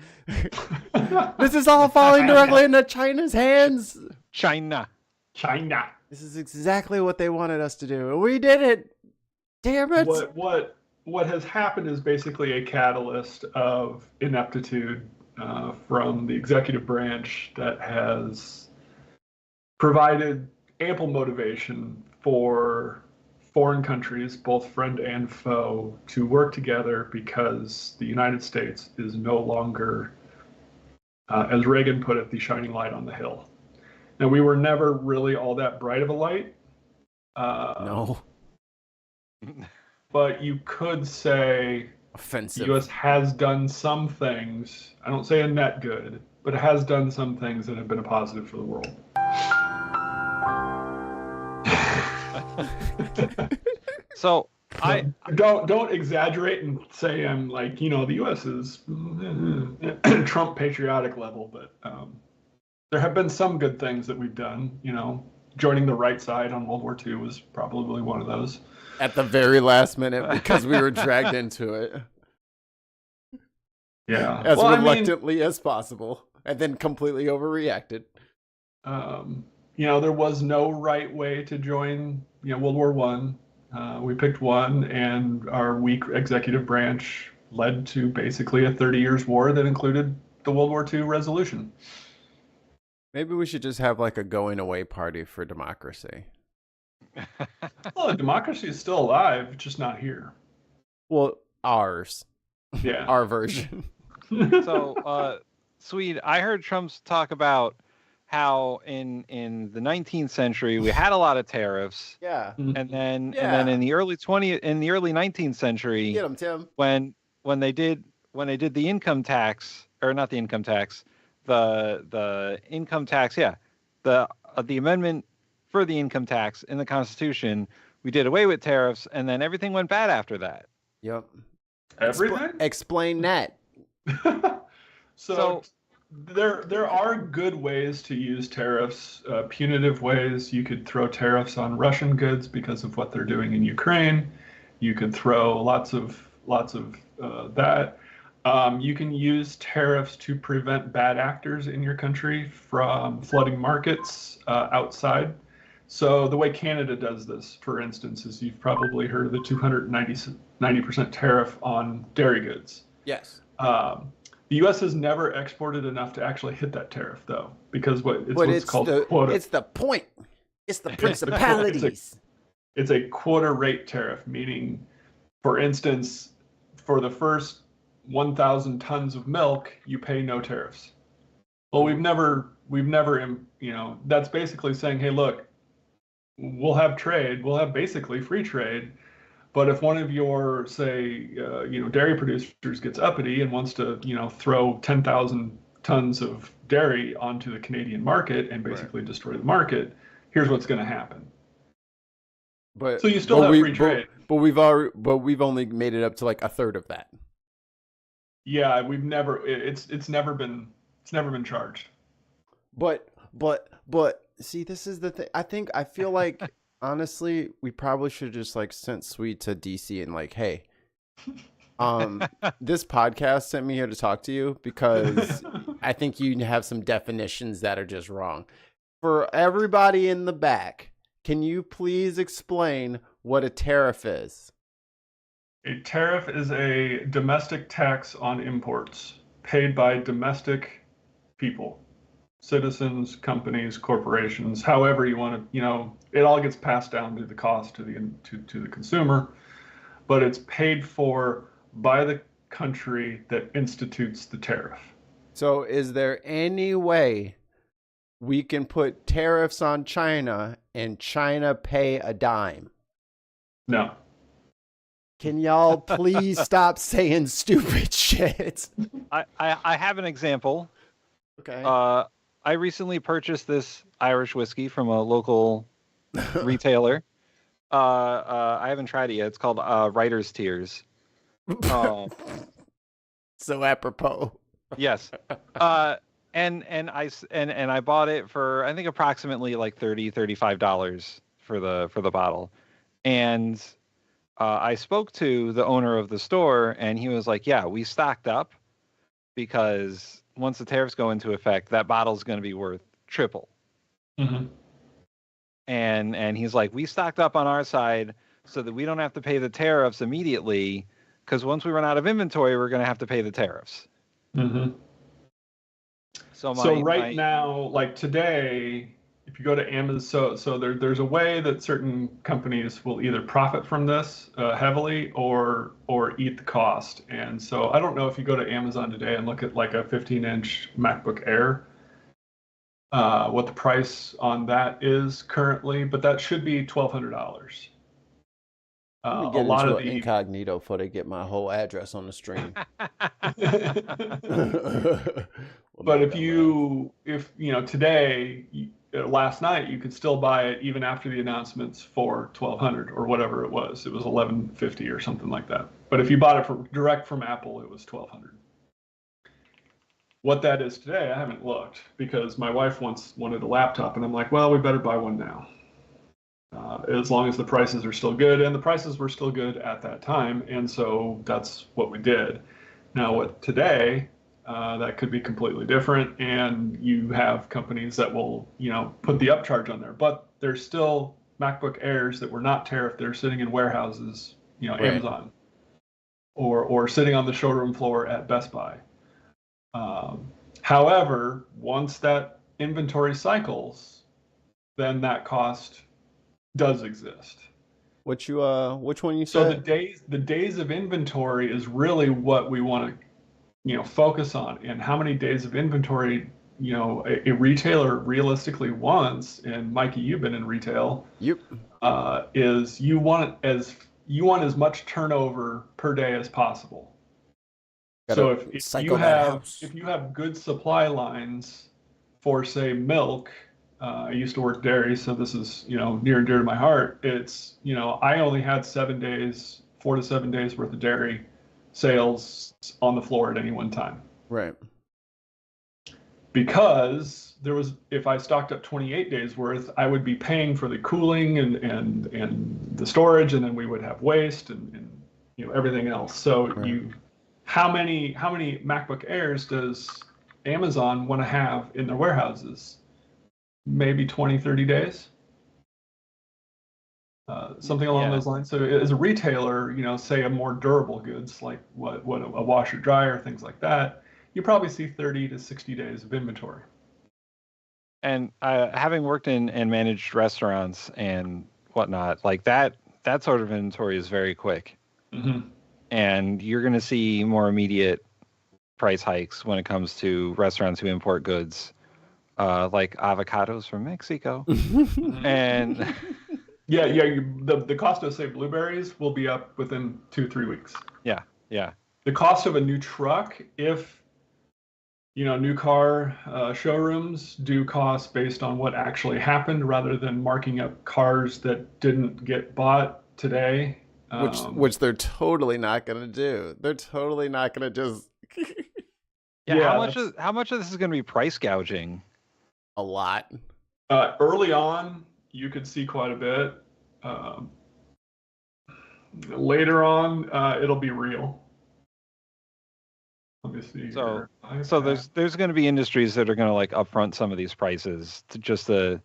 This is all falling directly into China's hands. China. This is exactly what they wanted us to do. And we did it. Damn it. What has happened is basically a catalyst of ineptitude from the executive branch that has provided ample motivation for foreign countries, both friend and foe, to work together, because the United States is no longer, as Reagan put it, the shining light on the hill. Now, we were never really all that bright of a light. No. but you could say offensive. the U.S. has done some things. I don't say a net good, but it has done some things that have been a positive for the world. So I don't exaggerate and say I'm like, the U.S. is Trump patriotic level, but there have been some good things that we've done. Joining the right side on World War II was probably one of those. At the very last minute because we were dragged into it. Yeah. As reluctantly as possible, and then completely overreacted. There was no right way to join, World War One. We picked one, and our weak executive branch led to basically a 30 years war that included the World War II resolution. Maybe we should just have like a going away party for democracy. Well, democracy is still alive, just not here. Well, ours. Yeah. Our version. So, Swede, I heard Trump talk about how in the 19th century we had a lot of tariffs. Yeah. And then in the early 19th century, get 'em, Tim. When they did the income tax, or not the income tax, the income tax, the amendment for the income tax in the Constitution, we did away with tariffs, and then everything went bad after that. Yep. Everything? Explain that. So there are good ways to use tariffs, punitive ways. You could throw tariffs on Russian goods because of what they're doing in Ukraine. You could throw lots of that. You can use tariffs to prevent bad actors in your country from flooding markets outside. So the way Canada does this, for instance, is you've probably heard of the 290% tariff on dairy goods. Yes. The U.S. has never exported enough to actually hit that tariff, though, because what's called quota. It's the point. It's the principalities. It's a quota rate tariff, meaning, for instance, for the first 1,000 tons of milk, you pay no tariffs. Well, we've never, that's basically saying, hey, look, we'll have trade, we'll have basically free trade. But if one of your, say, dairy producers gets uppity and wants to, throw 10,000 tons of dairy onto the Canadian market and basically destroy the market, here's what's going to happen. So you still have free trade. But we've only made it up to like a third of that. Yeah, it's never been charged. But see, this is the thing. I feel like honestly, we probably should have just like sent Sweet to DC and like, hey, this podcast sent me here to talk to you because I think you have some definitions that are just wrong. For everybody in the back, can you please explain what a tariff is? A tariff is a domestic tax on imports paid by domestic people, citizens, companies, corporations, however you want to, it all gets passed down to the cost to the consumer, but it's paid for by the country that institutes the tariff. So is there any way we can put tariffs on China and China pay a dime? No. Can y'all please stop saying stupid shit? I have an example. Okay. I recently purchased this Irish whiskey from a local retailer. I haven't tried it yet. It's called Writer's Tears. So apropos. Yes. And I bought it for I think approximately like $35 for the bottle. And I spoke to the owner of the store, and he was like, yeah, we stocked up because once the tariffs go into effect, that bottle's going to be worth triple. Mm-hmm. And he's like, we stocked up on our side so that we don't have to pay the tariffs immediately, because once we run out of inventory, we're going to have to pay the tariffs. Mm-hmm. So right now, like today, if you go to Amazon, so there's a way that certain companies will either profit from this heavily or eat the cost. And so I don't know if you go to Amazon today and look at like a 15-inch MacBook Air, what the price on that is currently, but that should be $1,200. Let me A get lot into of an the incognito before they get my whole address on the stream. But if you today, last night you could still buy it even after the announcements for $1,200 or whatever it was. It was $1,150 or something like that. But if you bought it direct from Apple, it was $1,200. What that is today, I haven't looked because my wife once wanted a laptop, and I'm like, well, we better buy one now. As long as the prices are still good, and the prices were still good at that time, and so that's what we did. Now, with today, that could be completely different, and you have companies that will, put the upcharge on there, but there's still MacBook Airs that were not tariffed. They're sitting in warehouses, Right. Amazon, or sitting on the showroom floor at Best Buy. However, once that inventory cycles, then that cost does exist. Which one you So said? the days of inventory is really what we want to, focus on, and how many days of inventory, a retailer realistically wants. And Mikey, you've been in retail. Yep. Is you want as much turnover per day as possible. So if you have good supply lines for, say, milk, I used to work dairy, so this is near and dear to my heart. It's I only had 7 days, 4 to 7 days worth of dairy sales on the floor at any one time. Right. Because if I stocked up 28 days worth, I would be paying for the cooling and the storage, and then we would have waste and everything else. So right. How many MacBook Airs does Amazon want to have in their warehouses? Maybe 20, 30 days? Something along those lines. So as a retailer, say a more durable goods like what a washer dryer, things like that, you probably see 30 to 60 days of inventory. And having worked in and managed restaurants and whatnot, like that sort of inventory is very quick. Mm-hmm. And you're going to see more immediate price hikes when it comes to restaurants who import goods, like avocados from Mexico. And the cost of, say, blueberries will be up within 2-3 weeks. Yeah. The cost of a new truck, if new car showrooms do cost based on what actually happened rather than marking up cars that didn't get bought today. Which they're totally not going to do. They're totally not going to just. How much of this is going to be price gouging? A lot. Early on, you could see quite a bit. Later on, it'll be real. Let me see. So there's going to be industries that are going to like upfront some of these prices to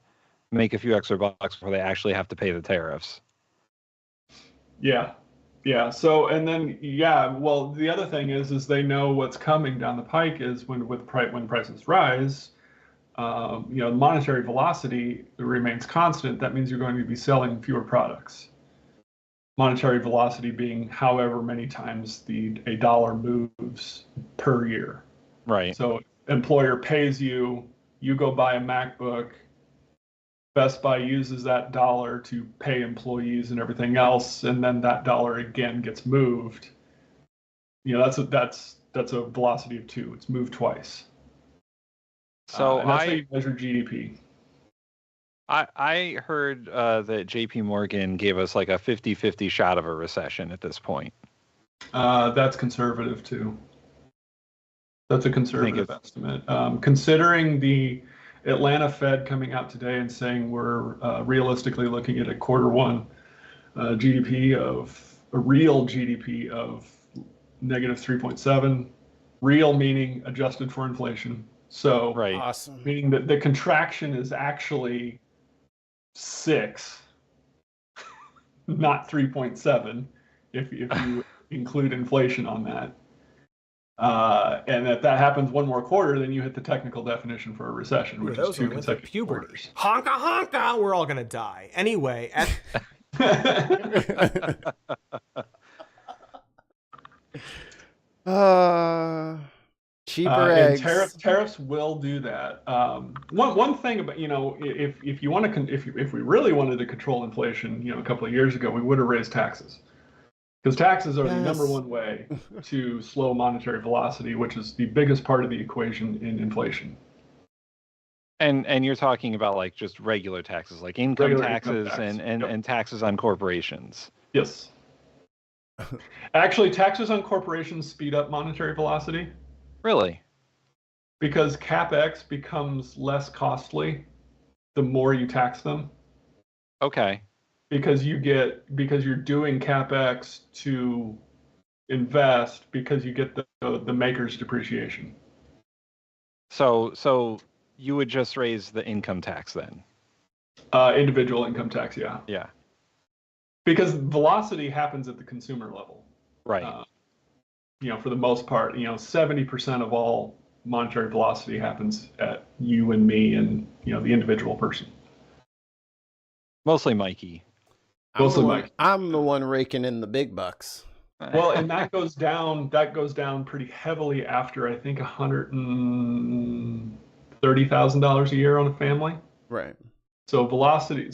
make a few extra bucks before they actually have to pay the tariffs. Yeah. So, and then, well, the other thing is they know what's coming down the pike is when prices rise, monetary velocity remains constant. That means you're going to be selling fewer products. Monetary velocity being however many times a dollar moves per year. Right. So employer pays you go buy a MacBook, Best Buy uses that dollar to pay employees and everything else, and then that dollar again gets moved. That's a velocity of 2. It's moved twice. So and that's how you measure GDP. I heard that JP Morgan gave us like a 50-50 shot of a recession at this point. That's conservative too. That's a conservative estimate. Considering the Atlanta Fed coming out today and saying we're realistically looking at a Q1 GDP of a real GDP of negative 3.7, real meaning adjusted for inflation. So right. Awesome. Meaning that the contraction is actually 6, not 3.7, if you include inflation on that. And if that happens one more quarter, then you hit the technical definition for a recession, which is 2 consecutive quarters. Honka honka, we're all gonna die. Anyway, cheaper eggs. Tariffs will do that. One thing about if we really wanted to control inflation, a couple of years ago, we would have raised taxes. Because taxes are the number one way to slow monetary velocity, which is the biggest part of the equation in inflation. And you're talking about like just regular taxes, like income Regular taxes income tax. and taxes on corporations. Yes. Actually, taxes on corporations speed up monetary velocity. Really? Because CapEx becomes less costly the more you tax them. Okay. Because you're doing CapEx to invest because you get the maker's depreciation. So you would just raise the income tax then? Individual income tax, yeah. Yeah. Because velocity happens at the consumer level. Right. For the most part, 70% of all monetary velocity happens at you and me and, the individual person. Mostly Mikey. I'm the one raking in the big bucks. Well, and that goes down pretty heavily after, I think, $130,000 a year on a family. Right. So velocity,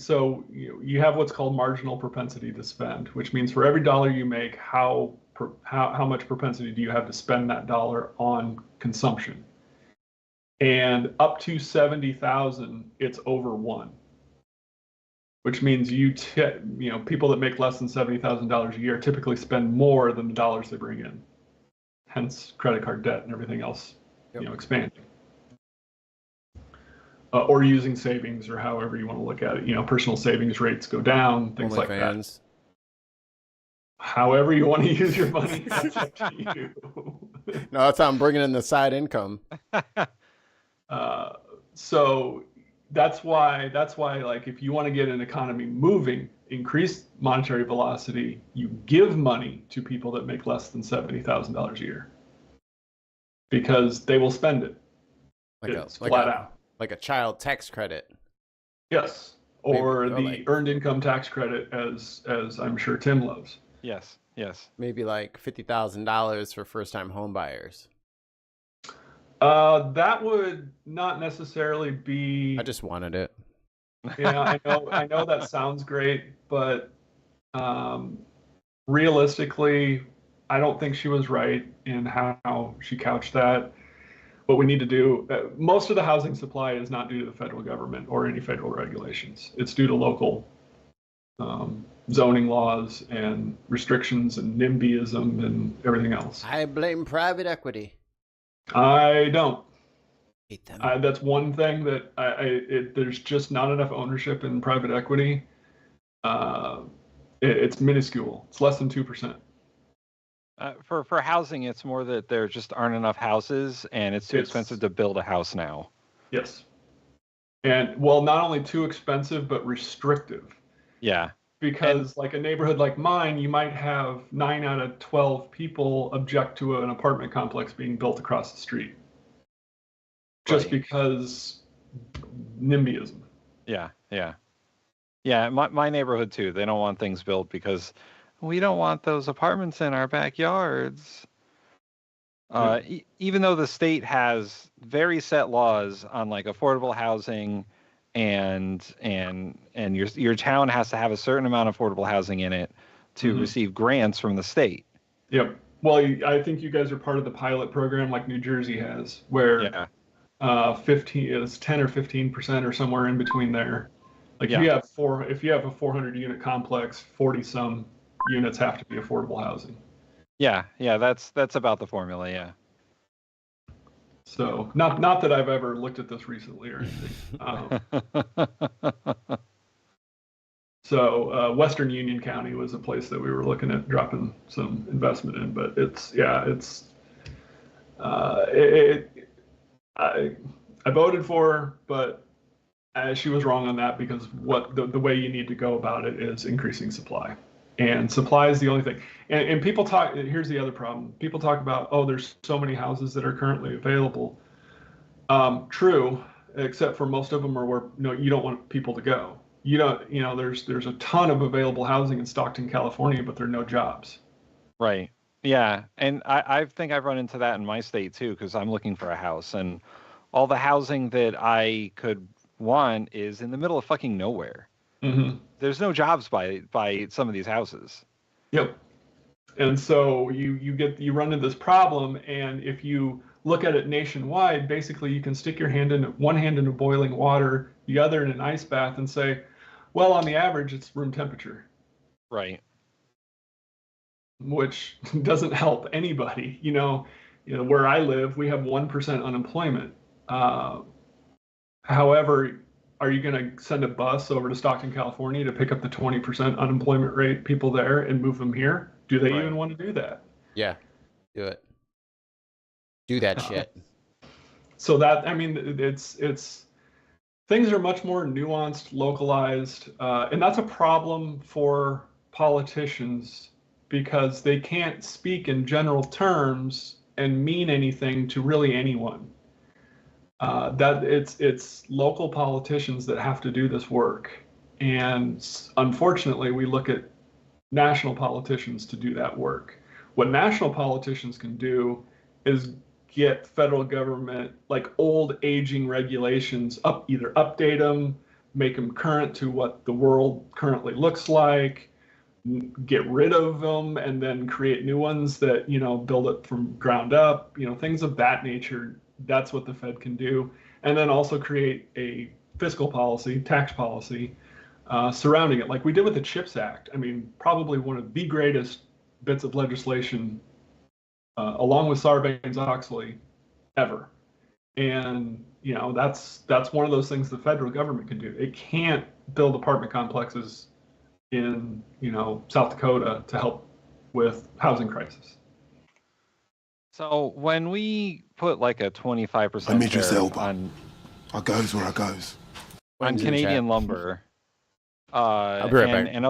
you have what's called marginal propensity to spend, which means for every dollar you make, how much propensity do you have to spend that dollar on consumption? And up to 70,000, it's over 1. Which means people that make less than $70,000 a year typically spend more than the dollars they bring in. Hence credit card debt and everything else, expanding. Or using savings, or however you want to look at it. Personal savings rates go down, things like that. However you want to use your money, that's up to you. No, that's how I'm bringing in the side income. So that's why, like, if you want to get an economy moving, increase monetary velocity, you give money to people that make less than $70,000 a year, because they will spend it. Flat out. Like a child tax credit. Yes. Or the earned income tax credit, as I'm sure Tim loves. Yes. Maybe like $50,000 for first-time home buyers. That would not necessarily be. I just wanted it. Yeah, I know that sounds great, but realistically, I don't think she was right in how she couched that. What we need to do, most of the housing supply is not due to the federal government or any federal regulations. It's due to local zoning laws and restrictions and NIMBYism and everything else. I blame private equity. I don't. Hate them. That's one thing that there's just not enough ownership in private equity. It's minuscule. It's less than 2%. For housing, it's more that there just aren't enough houses, and it's too expensive to build a house now. Yes. And, well, not only too expensive, but restrictive. Yeah. Because, like a neighborhood like mine, you might have 9 out of 12 people object to an apartment complex being built across the street. Just because NIMBYism. Yeah. My neighborhood too. They don't want things built because we don't want those apartments in our backyards. Even though the state has very set laws on like affordable housing, and your town has to have a certain amount of affordable housing in it to receive grants from the state. Yep. Well, I think you guys are part of the pilot program like New Jersey has, where 15 is 10 or 15% or somewhere in between there. Like if you have a 400 unit complex, 40 some units have to be affordable housing. Yeah, that's about the formula, yeah. So not that I've ever looked at this recently or anything. So Western Union County was a place that we were looking at dropping some investment in, but I voted for her, but she was wrong on that, because the way you need to go about it is increasing supply. And supply is the only thing. And people talk, here's the other problem. People talk about, there's so many houses that are currently available. True, except for most of them are where you don't want people to go. There's a ton of available housing in Stockton, California, but there are no jobs. Right. Yeah. And I think I've run into that in my state too, because I'm looking for a house, and all the housing that I could want is in the middle of fucking nowhere. Mm-hmm. There's no jobs by some of these houses. Yep. And so you run into this problem, and if you look at it nationwide, basically you can stick one hand in boiling water, the other in an ice bath, and say, well, on the average, it's room temperature. Right. Which doesn't help anybody. Where I live, we have 1% unemployment. However, are you going to send a bus over to Stockton, California to pick up the 20% unemployment rate people there and move them here? Do they even want to do that? Yeah, do it. Do that shit. So it's things are much more nuanced, localized, and that's a problem for politicians because they can't speak in general terms and mean anything to really anyone. That it's local politicians that have to do this work, and unfortunately, we look at national politicians to do that work. What national politicians can do is get federal government, like old aging regulations, either update them, make them current to what the world currently looks like, get rid of them, and then create new ones that build it from ground up. Things of that nature. That's what the Fed can do, and then also create a fiscal policy, tax policy surrounding it, like we did with the CHIPS Act. I mean, probably one of the greatest bits of legislation, along with Sarbanes-Oxley, ever. And that's one of those things the federal government can do. It can't build apartment complexes in South Dakota to help with housing crisis. So when we put like a 25% tariff on, I goes where I goes. on Canadian lumber, I'll be right back. and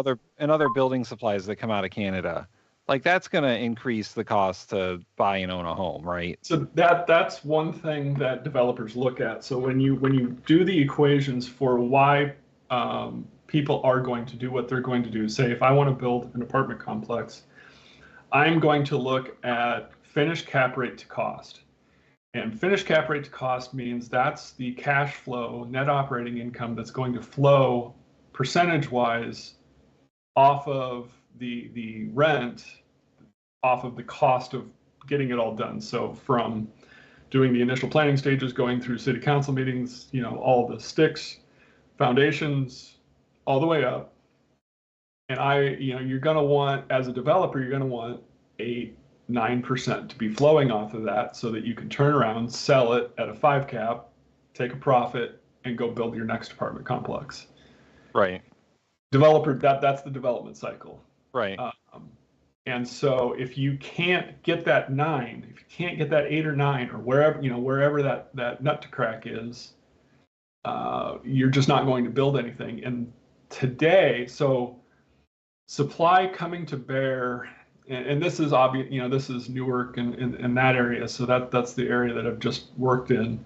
other building supplies that come out of Canada, like that's going to increase the cost to buy and own a home, right? So that's one thing that developers look at. So when you do the equations for why people are going to do what they're going to do, say if I want to build an apartment complex, I'm going to look at finished cap rate to cost. And finished cap rate to cost means that's the cash flow, net operating income that's going to flow percentage-wise off of the rent, off of the cost of getting it all done. So from doing the initial planning stages, going through city council meetings, all the sticks, foundations, all the way up. And you're going to want, as a developer, you're going to want 8-9% to be flowing off of that so that you can turn around, sell it at a 5 cap, take a profit, and go build your next apartment complex. Right. Developer, that's the development cycle. Right. And so if you can't get that 9, if you can't get that 8 or 9 or wherever that nut to crack is, you're just not going to build anything. And today, so supply coming to bear, and this is obvious, this is Newark and that area, so that's the area that I've just worked in.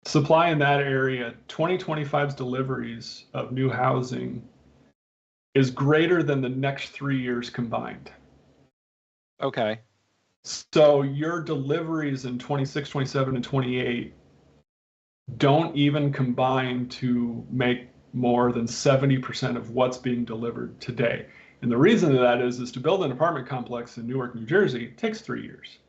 Supply in that area, 2025's deliveries of new housing is greater than the next 3 years combined. Okay. So your deliveries in 26, 27, and 28 don't even combine to make more than 70% of what's being delivered today. And the reason of that is to build an apartment complex in Newark, New Jersey, takes 3 years.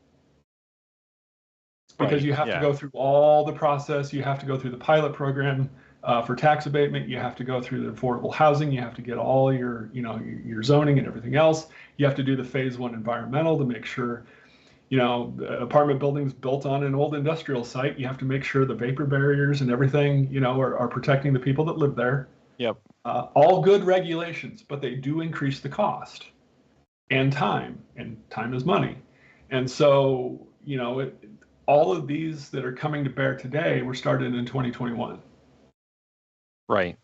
Because you have to go through all the process. You have to go through the pilot program for tax abatement. You have to go through the affordable housing. You have to get all your zoning and everything else. You have to do the phase 1 environmental to make sure, apartment buildings built on an old industrial site. You have to make sure the vapor barriers and everything, are protecting the people that live there. Yep. All good regulations, but they do increase the cost and time is money. And so, all of these that are coming to bear today were started in 2021. Right.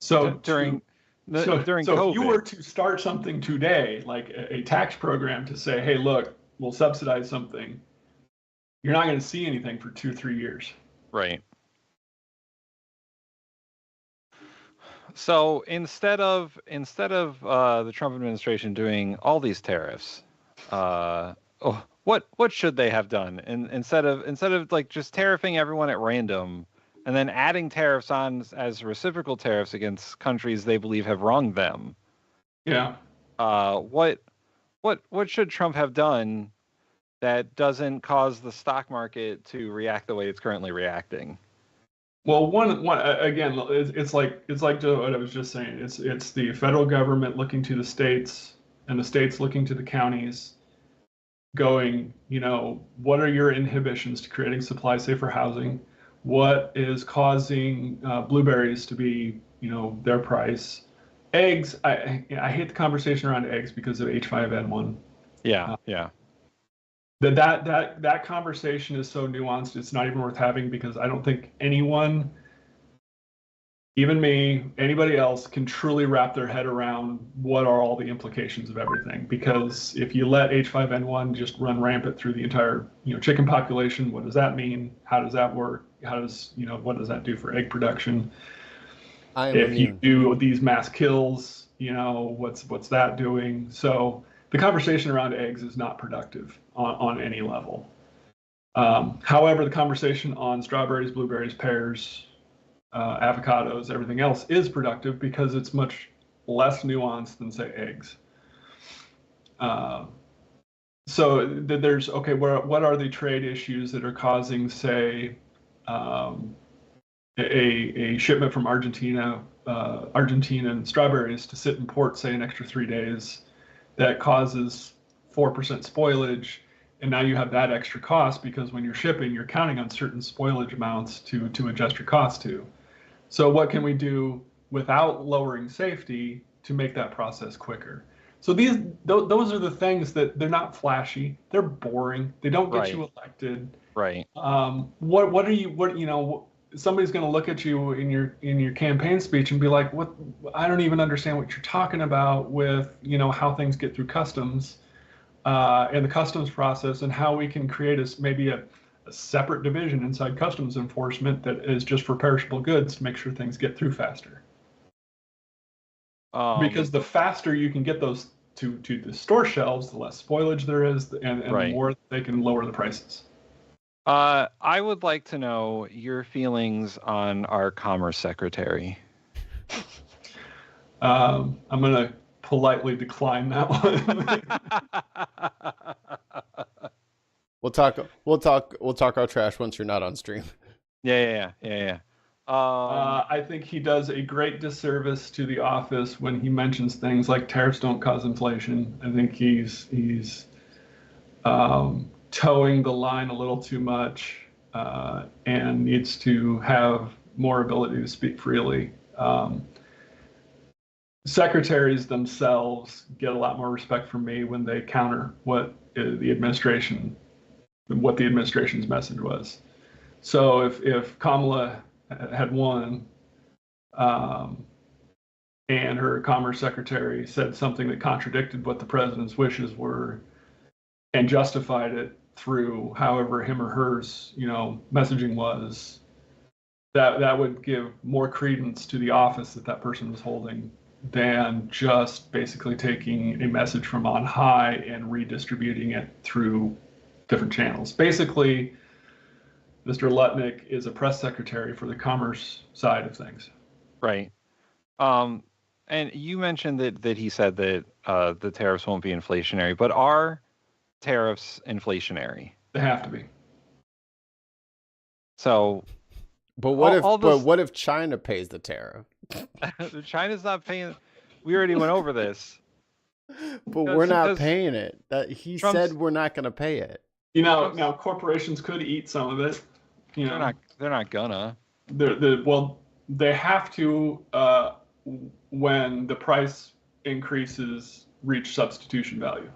So during COVID, if you were to start something today, like a tax program to say, hey, look, we'll subsidize something, you're not going to see anything for 2-3 years. Right. So instead of the Trump administration doing all these tariffs, what should they have done? And instead of like just tariffing everyone at random and then adding tariffs on as reciprocal tariffs against countries they believe have wronged them, Yeah. What should Trump have done that doesn't cause the stock market to react the way it's currently reacting? Well, one again, it's like what I was just saying. It's the federal government looking to the states, and the states looking to the counties, going, what are your inhibitions to creating supply safer housing? What is causing blueberries to be, their price? Eggs, I hate the conversation around eggs because of H5N1. Yeah, yeah. That conversation is so nuanced, it's not even worth having, because I don't think anyone, even me, anybody else, can truly wrap their head around what are all the implications of everything. Because if you let H5N1 just run rampant through the entire chicken population, what does that mean? How does that work? What does that do for egg production? If you do these mass kills, what's that doing? So the conversation around eggs is not productive on any level. However, the conversation on strawberries, blueberries, pears, avocados, everything else is productive because it's much less nuanced than, say, eggs. So there's, okay, what are the trade issues that are causing, say, a shipment from Argentina and strawberries to sit in port, say, an extra 3 days, that causes 4% spoilage, and now you have that extra cost because when you're shipping, you're counting on certain spoilage amounts to adjust your cost to. So what can we do without lowering safety to make that process quicker? So those are the things that they're not flashy, they're boring, they don't get you elected. Right. Somebody's going to look at you in your campaign speech and be like, "What? I don't even understand what you're talking about with how things get through customs and the customs process, and how we can create maybe a separate division inside customs enforcement that is just for perishable goods to make sure things get through faster." Because the faster you can get those to the store shelves, the less spoilage there is, and the more they can lower the prices. I would like to know your feelings on our Commerce Secretary. I'm going to politely decline that one. We'll talk our trash once you're not on stream. Yeah. I think he does a great disservice to the office when he mentions things like tariffs don't cause inflation. I think he's towing the line a little too much and needs to have more ability to speak freely. Secretaries themselves get a lot more respect from me when they counter what the administration's message was. So if Kamala had won and her Commerce Secretary said something that contradicted what the president's wishes were and justified it through however him or hers messaging was, that would give more credence to the office that person was holding than just basically taking a message from on high and redistributing it through different channels. Basically, Mr. Lutnick is a press secretary for the commerce side of things. Right. And you mentioned that he said that the tariffs won't be inflationary, but are tariffs inflationary? They have to be. So, but what if China pays the tariff? China's not paying. We already went over this. But we're not paying it. He said we're not going to pay it. Now corporations could eat some of it. They're not gonna. They have to when the price increases reach substitution value.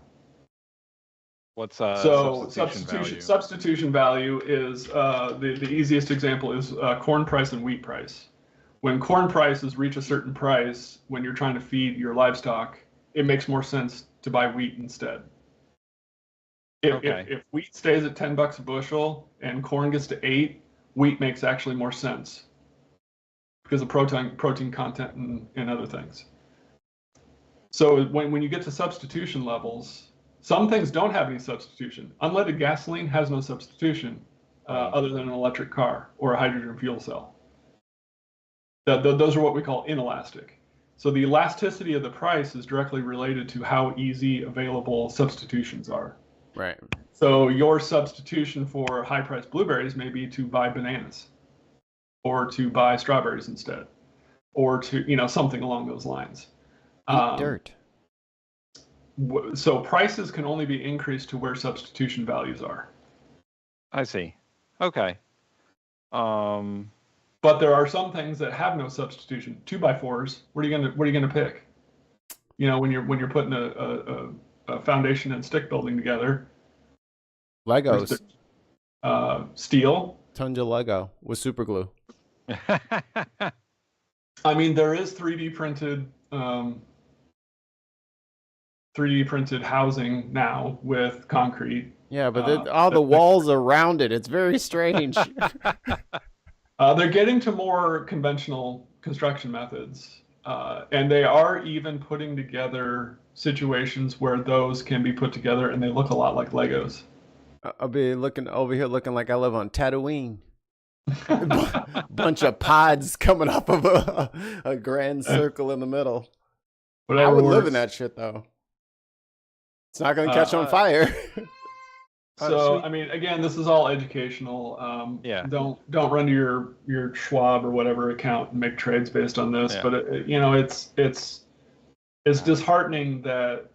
What's substitution value is the easiest example is corn price and wheat price. When corn prices reach a certain price, when you're trying to feed your livestock, it makes more sense to buy wheat instead. If wheat stays at $10 a bushel and corn gets to 8, wheat makes actually more sense because of protein content and other things. So when you get to substitution levels, some things don't have any substitution. Unleaded gasoline has no substitution other than an electric car or a hydrogen fuel cell. Those are what we call inelastic. So the elasticity of the price is directly related to how easy available substitutions are. Right. So your substitution for high-priced blueberries may be to buy bananas, or to buy strawberries instead, or to, something along those lines. Eat dirt. So prices can only be increased to where substitution values are. I see. Okay. But there are some things that have no substitution. 2x4s. What are you gonna pick? When you're putting a foundation and stick building together. Legos. Steel. Tons of Lego with super glue. I mean, there is 3D printed housing now with concrete. Yeah, but all the walls around it, it's very strange. They're getting to more conventional construction methods, and they are even putting together situations where those can be put together and they look a lot like Legos. I'll be looking over here looking like I live on Tatooine. Bunch of pods coming up of a grand circle in the middle. Whatever I would works. live in that shit, though. It's not going to catch on fire. So, I mean, again, this is all educational. Yeah. Don't run to your Schwab or whatever account and make trades based on this. Yeah. But it's disheartening that,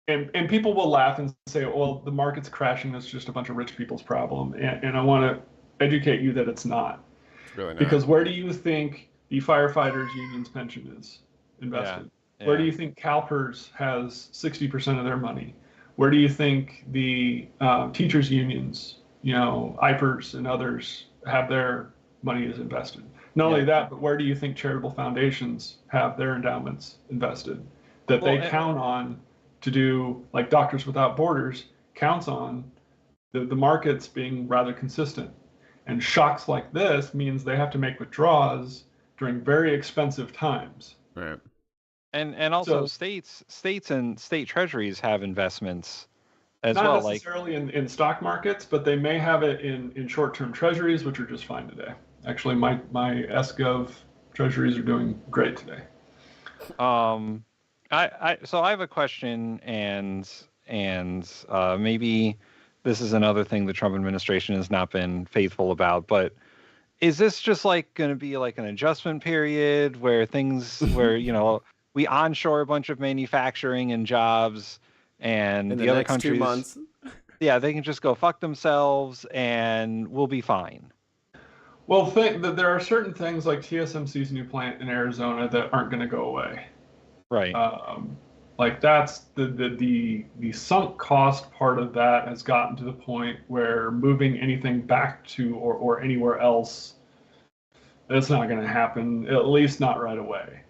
and people will laugh and say, well, the market's crashing. That's just a bunch of rich people's problem. And I want to educate you that it's not. It's really not. Because where do you think the firefighters union's pension is invested? Yeah. Where do you think CalPERS has 60% of their money? Where do you think the teachers unions, IPERS and others have their money is invested? Not only that, but where do you think charitable foundations have their endowments invested that they count on to do, like Doctors Without Borders counts on the markets being rather consistent. And shocks like this means they have to make withdrawals during very expensive times. Right. And also states and state treasuries have investments as well. Not necessarily in stock markets, but they may have it in short-term treasuries, which are just fine today. Actually, my SGov treasuries are doing great today. So I have a question, and maybe this is another thing the Trump administration has not been faithful about, but is this just like going to be like an adjustment period where we onshore a bunch of manufacturing and jobs, and in the other next countries, 2 months. Yeah, they can just go fuck themselves and we'll be fine? Well, think that there are certain things like TSMC's new plant in Arizona that aren't going to go away. Right. Like that's the sunk cost part of that has gotten to the point where moving anything back to or anywhere else, that's not going to happen, at least not right away.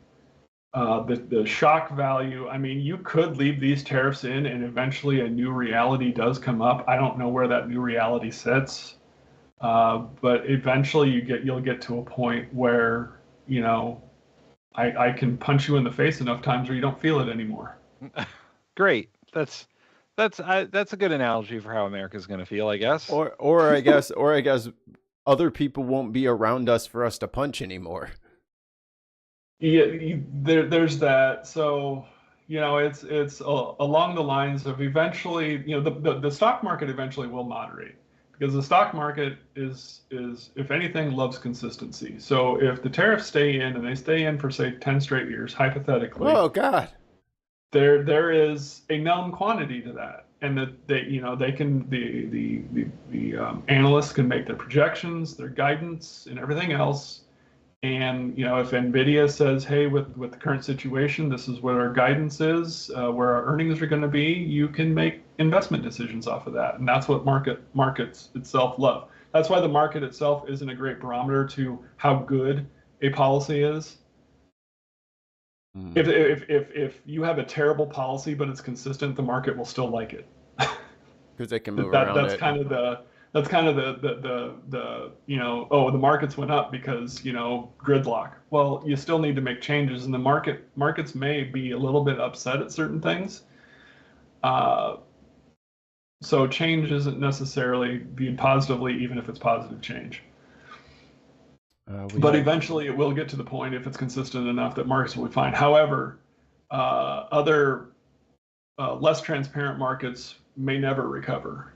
The shock value, I mean, you could leave these tariffs in and eventually a new reality does come up. I don't know where that new reality sits, but eventually you'll get to a point where, I can punch you in the face enough times where you don't feel it anymore. Great. That's a good analogy for how America's going to feel, I guess. Or I guess other people won't be around us for us to punch anymore. Yeah, there's that. So, it's along the lines of eventually, the stock market eventually will moderate, because the stock market is if anything loves consistency. So if the tariffs stay in and they stay in for say 10 straight years, hypothetically. Oh God. There is a known quantity to that, and that they can the analysts can make their projections, their guidance, and everything else. And if NVIDIA says, hey, with the current situation, this is what our guidance is, where our earnings are going to be, you can make investment decisions off of that. And that's what markets itself love. That's why the market itself isn't a great barometer to how good a policy is. If you have a terrible policy but it's consistent, the market will still like it. Because they can move around that's it. That's kind of the the markets went up because gridlock. Well, you still need to make changes, and the markets may be a little bit upset at certain things. So change isn't necessarily viewed positively, even if it's positive change. But eventually it will get to the point, if it's consistent enough, that markets will be fine. However, other less transparent markets may never recover,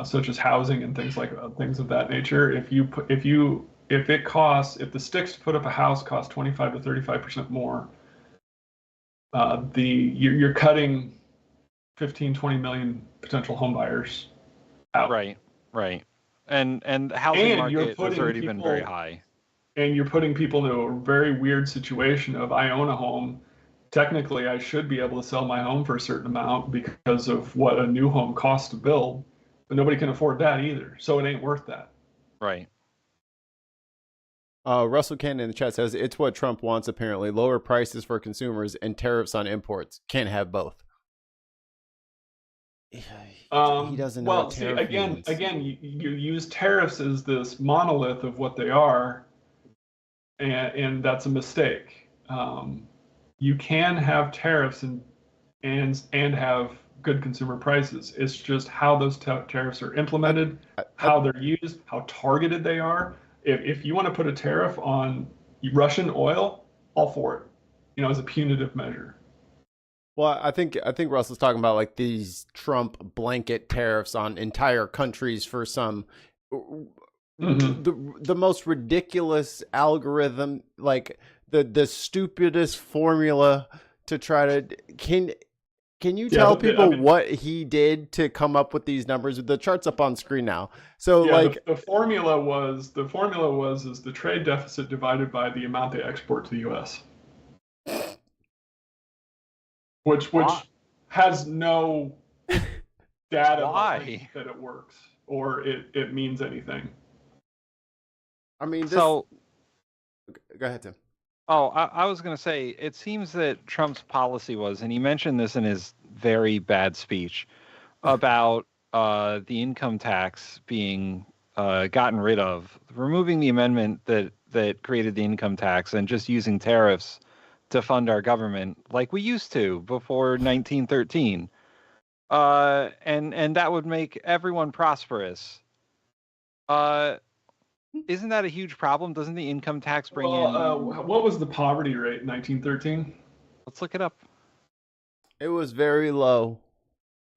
such as housing and things of that nature. If the sticks to put up a house cost 25 to 35% more, you're cutting 15, 20 million potential home buyers out. Right. And the housing market has already been very high. And you're putting people into a very weird situation of, I own a home. Technically, I should be able to sell my home for a certain amount because of what a new home costs to build, but nobody can afford that either. So it ain't worth that. Right. Russell Cannon in the chat says it's what Trump wants, apparently. Lower prices for consumers and tariffs on imports. Can't have both. He doesn't know what tariff means. Again, you use tariffs as this monolith of what they are, and that's a mistake. You can have tariffs and have good consumer prices. It's just how those tariffs are implemented, how they're used, how targeted they are. If you want to put a tariff on Russian oil, all for it, as a punitive measure. Well, I think Russell's talking about like these Trump blanket tariffs on entire countries for some the most ridiculous algorithm, like the stupidest formula to try to Can you tell people what he did to come up with these numbers? The chart's up on screen now. So the formula was the trade deficit divided by the amount they export to the U.S. Which has no data that it works or it means anything. I mean, go ahead, Tim. Oh, I was going to say, it seems that Trump's policy was, and he mentioned this in his very bad speech, about the income tax being gotten rid of, removing the amendment that created the income tax and just using tariffs to fund our government like we used to before 1913. And that would make everyone prosperous. Isn't that a huge problem? Doesn't the income tax bring in... what was the poverty rate in 1913? Let's look it up. It was very low.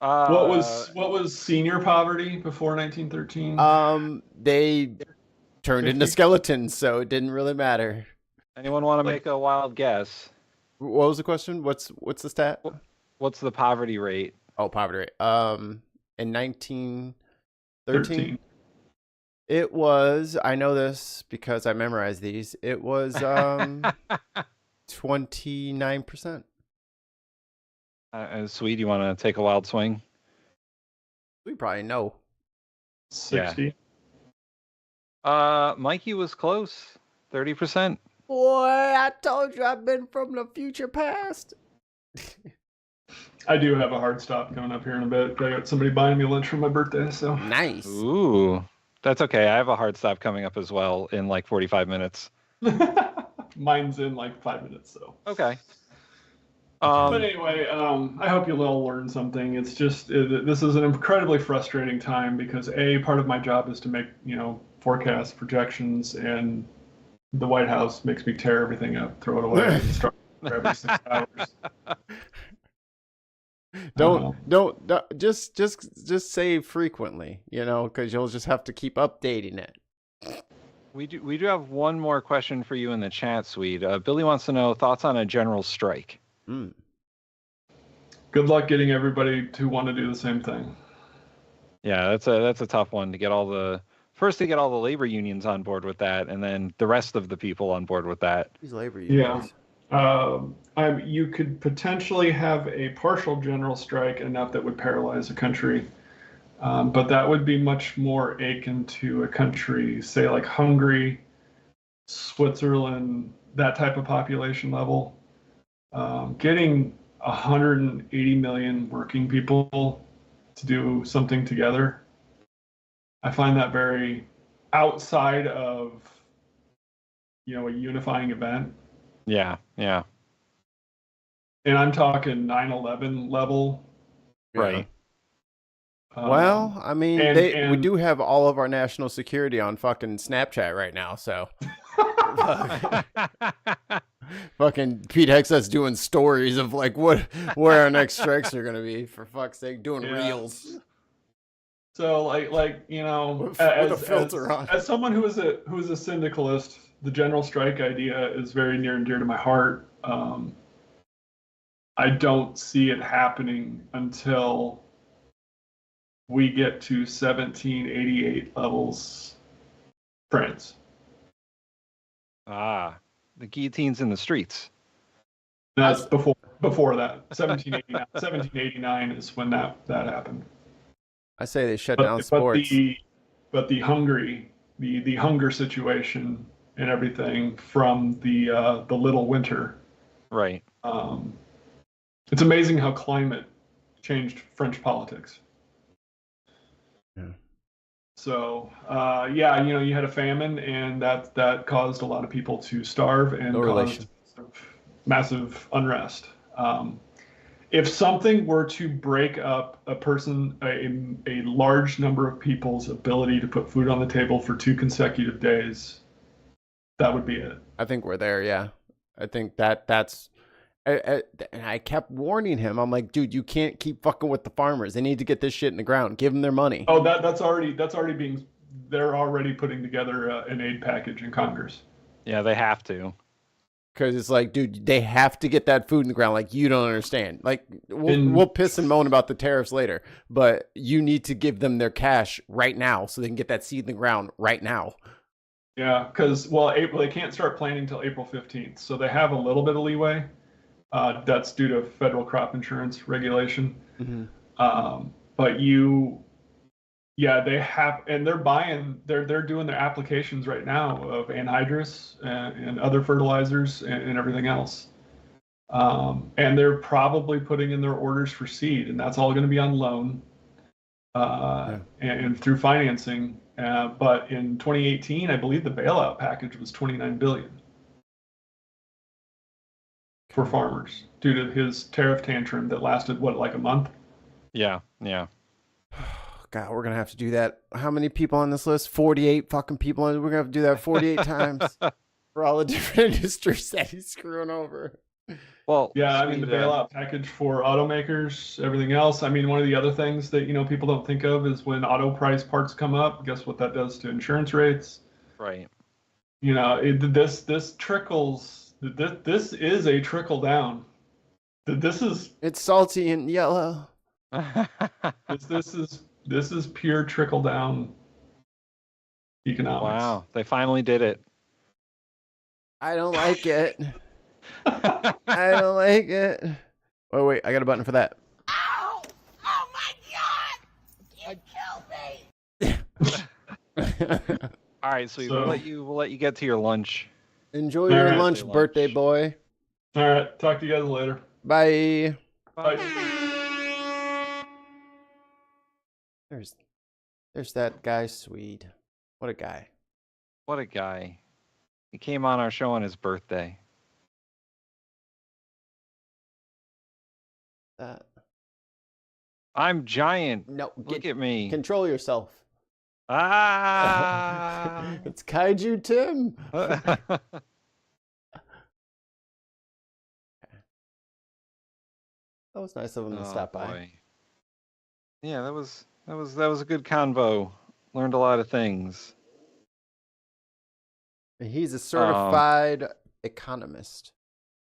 What was senior poverty before 1913? They turned into skeletons, so it didn't really matter. Anyone want to make a wild guess? What was the question? What's the stat? What's the poverty rate? Oh, poverty rate. In 1913. It was, I know this because I memorized these. It was 29%. Sweet, you want to take a wild swing? We probably know. 60. Yeah. Mikey was close. 30%. Boy, I told you I've been from the future past. I do have a hard stop coming up here in a bit. I got somebody buying me lunch for my birthday, so. Nice. Ooh. That's okay. I have a hard stop coming up as well in like 45 minutes. Mine's in like 5 minutes, so. Okay. But anyway, I hope you'll all learn something. It's just, this is an incredibly frustrating time because part of my job is to make, forecasts, projections, and the White House makes me tear everything up, throw it away, and start every 6 hours. Don't just say frequently, because you'll just have to keep updating it. We do have one more question for you in the chat, Sweet. Billy wants to know thoughts on a general strike. Good luck getting everybody to want to do the same thing. Yeah, that's a tough one to get all the labor unions on board with that, and then the rest of the people on board with that. These labor unions. Yeah. You could potentially have a partial general strike, enough that would paralyze a country. But that would be much more akin to a country, say like Hungary, Switzerland, that type of population level. Getting 180 million working people to do something together, I find that very outside of, a unifying event. Yeah. And I'm talking 9/11 level. Right. Well, I mean, we do have all of our national security on fucking Snapchat right now, so. Fucking Pete Hexet's doing stories of like where our next strikes are gonna be, for fuck's sake, doing reels. So like you know, with a filter on. As someone who is a syndicalist, the general strike idea is very near and dear to my heart. I don't see it happening until we get to 1788 levels France. Ah, the guillotine's in the streets. That's before that. 1789 is when that happened. I say they shut down sports. But the hunger situation and everything from the little winter. Right. It's amazing how climate changed French politics. Yeah. So yeah, you know, you had a famine, and that caused a lot of people to starve and caused massive unrest. If something were to break up a large number of people's ability to put food on the table for 2 consecutive days, that would be it. I think we're there. Yeah, I think that's. And I kept warning him. I'm like, dude, you can't keep fucking with the farmers. They need to get this shit in the ground. Give them their money. Oh, that's already being. They're already putting together an aid package in Congress. Yeah, they have to. Because it's like, dude, they have to get that food in the ground. Like, you don't understand. Like, we'll piss and moan about the tariffs later, but you need to give them their cash right now so they can get that seed in the ground right now. Yeah, because they can't start planting till April 15th, so they have a little bit of leeway. That's due to federal crop insurance regulation. Mm-hmm. But they have, and they're doing their applications right now of anhydrous and other fertilizers and everything else. And they're probably putting in their orders for seed, and that's all going to be on loan and through financing. But in 2018, I believe the bailout package was $29 billion. For farmers due to his tariff tantrum that lasted like a month. Yeah. God, we're gonna have to do that. How many people on this list? 48 fucking people. We're gonna have to do that 48 times for all the different industries that he's screwing over. Well, yeah, I mean the bailout package for automakers, everything else. I mean, one of the other things that people don't think of is when auto price parts come up. Guess what that does to insurance rates? Right. This trickles. This is a trickle down. It's salty and yellow. This is pure trickle down economics. Wow, they finally did it. I don't like it. I don't like it. Oh wait, I got a button for that. Ow! Oh my God! You killed me. All right, so we'll let you get to your lunch. Enjoy your lunch, birthday boy. All right, talk to you guys later. Bye. Bye. There's that guy, Swede. What a guy. What a guy. He came on our show on his birthday. I'm giant. No, look at me. Control yourself. Ah! It's Kaiju Tim. That was nice of him to stop by. Yeah, that was a good convo. Learned a lot of things. He's a certified economist.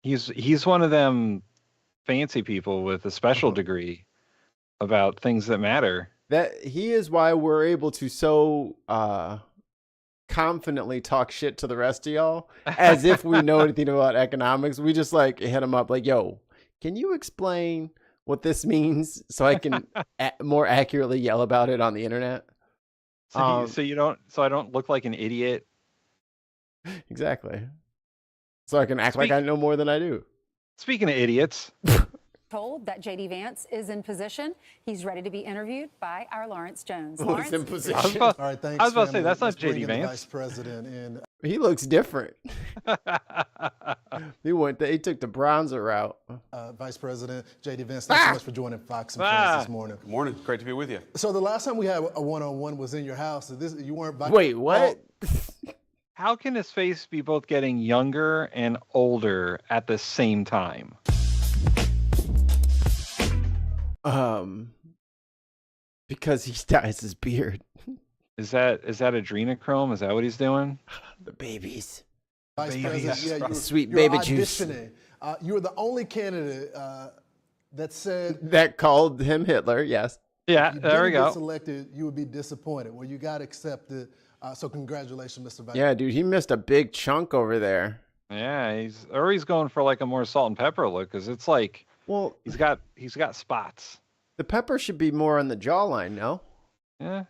He's one of them fancy people with a special degree about things that matter. That he is why we're able to so confidently talk shit to the rest of y'all as if we know anything about economics. We just like hit him up like, yo, can you explain what this means so I can more accurately yell about it on the internet? So I don't look like an idiot. Exactly. So I can act like I know more than I do. Speaking of idiots. Told that J.D. Vance is in position. He's ready to be interviewed by our Lawrence Jones. Lawrence in position. I was about to say, that's not J.D. Vance. Vice President in He looks different. He took the bronzer route. Vice President J.D. Vance, thanks so much for joining Fox and Friends this morning. Good morning. Great to be with you. So the last time we had a one-on-one was in your house. So you weren't. Wait, what? How can his face be both getting younger and older at the same time? Because he dyes his beard. Is that adrenochrome? Is that what he's doing? The babies. Vice President, yeah, you were, Sweet you were baby juice. auditioning. You were the only candidate that said That called him Hitler, yes. Yeah, if you there we didn't go. get selected, you would be disappointed. Well, you got accepted. So congratulations, Mr. Vice. Yeah, dude, he missed a big chunk over there. Yeah, he's going for like a more salt and pepper look, because it's like, well, he's got spots. The pepper should be more on the jawline, no? Yeah.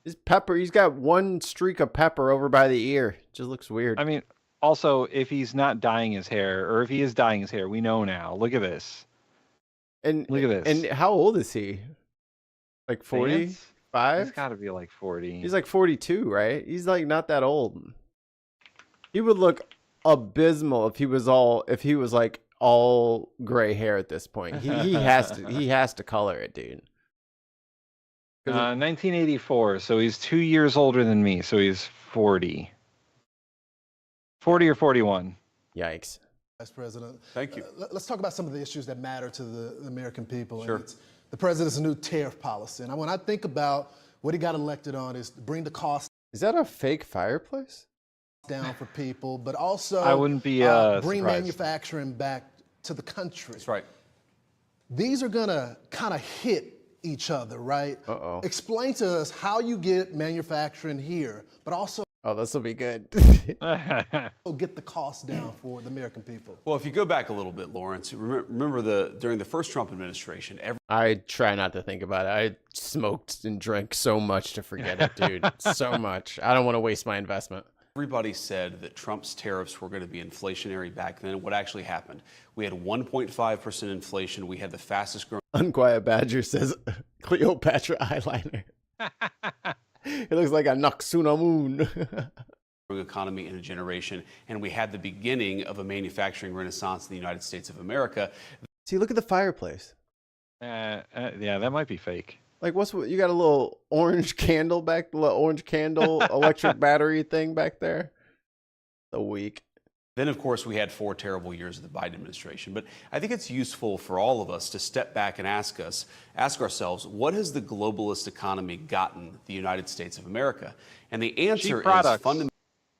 He's got one streak of pepper over by the ear. Just looks weird. I mean, also, if he's not dyeing his hair, or if he is dyeing his hair, we know now. Look at this. And look at this. And how old is he? Like 45? He's got to be like 40. He's like 42, right? He's like not that old. He would look abysmal if he was like all gray hair at this point. He has to color it, dude. 1984, so he's 2 years older than me, so he's 40. 40 or 41. Yikes. Vice President. Thank you. Let's talk about some of the issues that matter to the American people. Sure. And it's the president's new tariff policy. And when I think about what he got elected on is to bring the cost. Is that a fake fireplace? Down for people, but also I wouldn't be bring surprised. manufacturing back to the country. That's right. These are gonna kind of hit each other, right? Uh-oh. Explain to us how you get manufacturing here, but also this will be good. get the cost down for the American people. Well, if you go back a little bit, Lawrence, remember during the first Trump administration, I try not to think about it. I smoked and drank so much to forget it, dude. So much. I don't want to waste my investment. everybody said that Trump's tariffs were going to be inflationary back then. What actually happened? We had 1.5% inflation. We had the fastest growing. Unquiet Badger says Cleopatra eyeliner. It looks like a Noxuna moon. Economy in a generation, and we had the beginning of a manufacturing renaissance in the United States of America. See, look at the fireplace. Yeah, that might be fake. Like, you got a little orange candle electric battery thing back there. So weak. Then, of course, we had 4 terrible years of the Biden administration. But I think it's useful for all of us to step back and ask ourselves, what has the globalist economy gotten the United States of America? And the answer is fundamentally.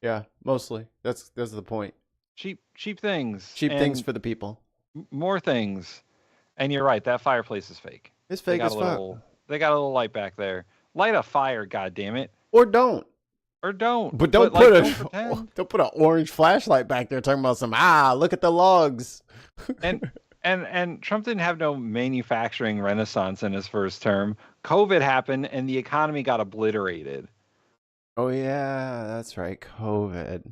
Yeah, mostly. That's the point. Cheap things. Cheap things for the people. More things. And you're right, that fireplace is fake. It's fake as fuck. They got a little light back there. Light a fire, goddammit. Or don't. Or don't. But don't put an orange flashlight back there talking about look at the logs. And Trump didn't have no manufacturing renaissance in his first term. COVID happened and the economy got obliterated. Oh yeah, that's right. COVID.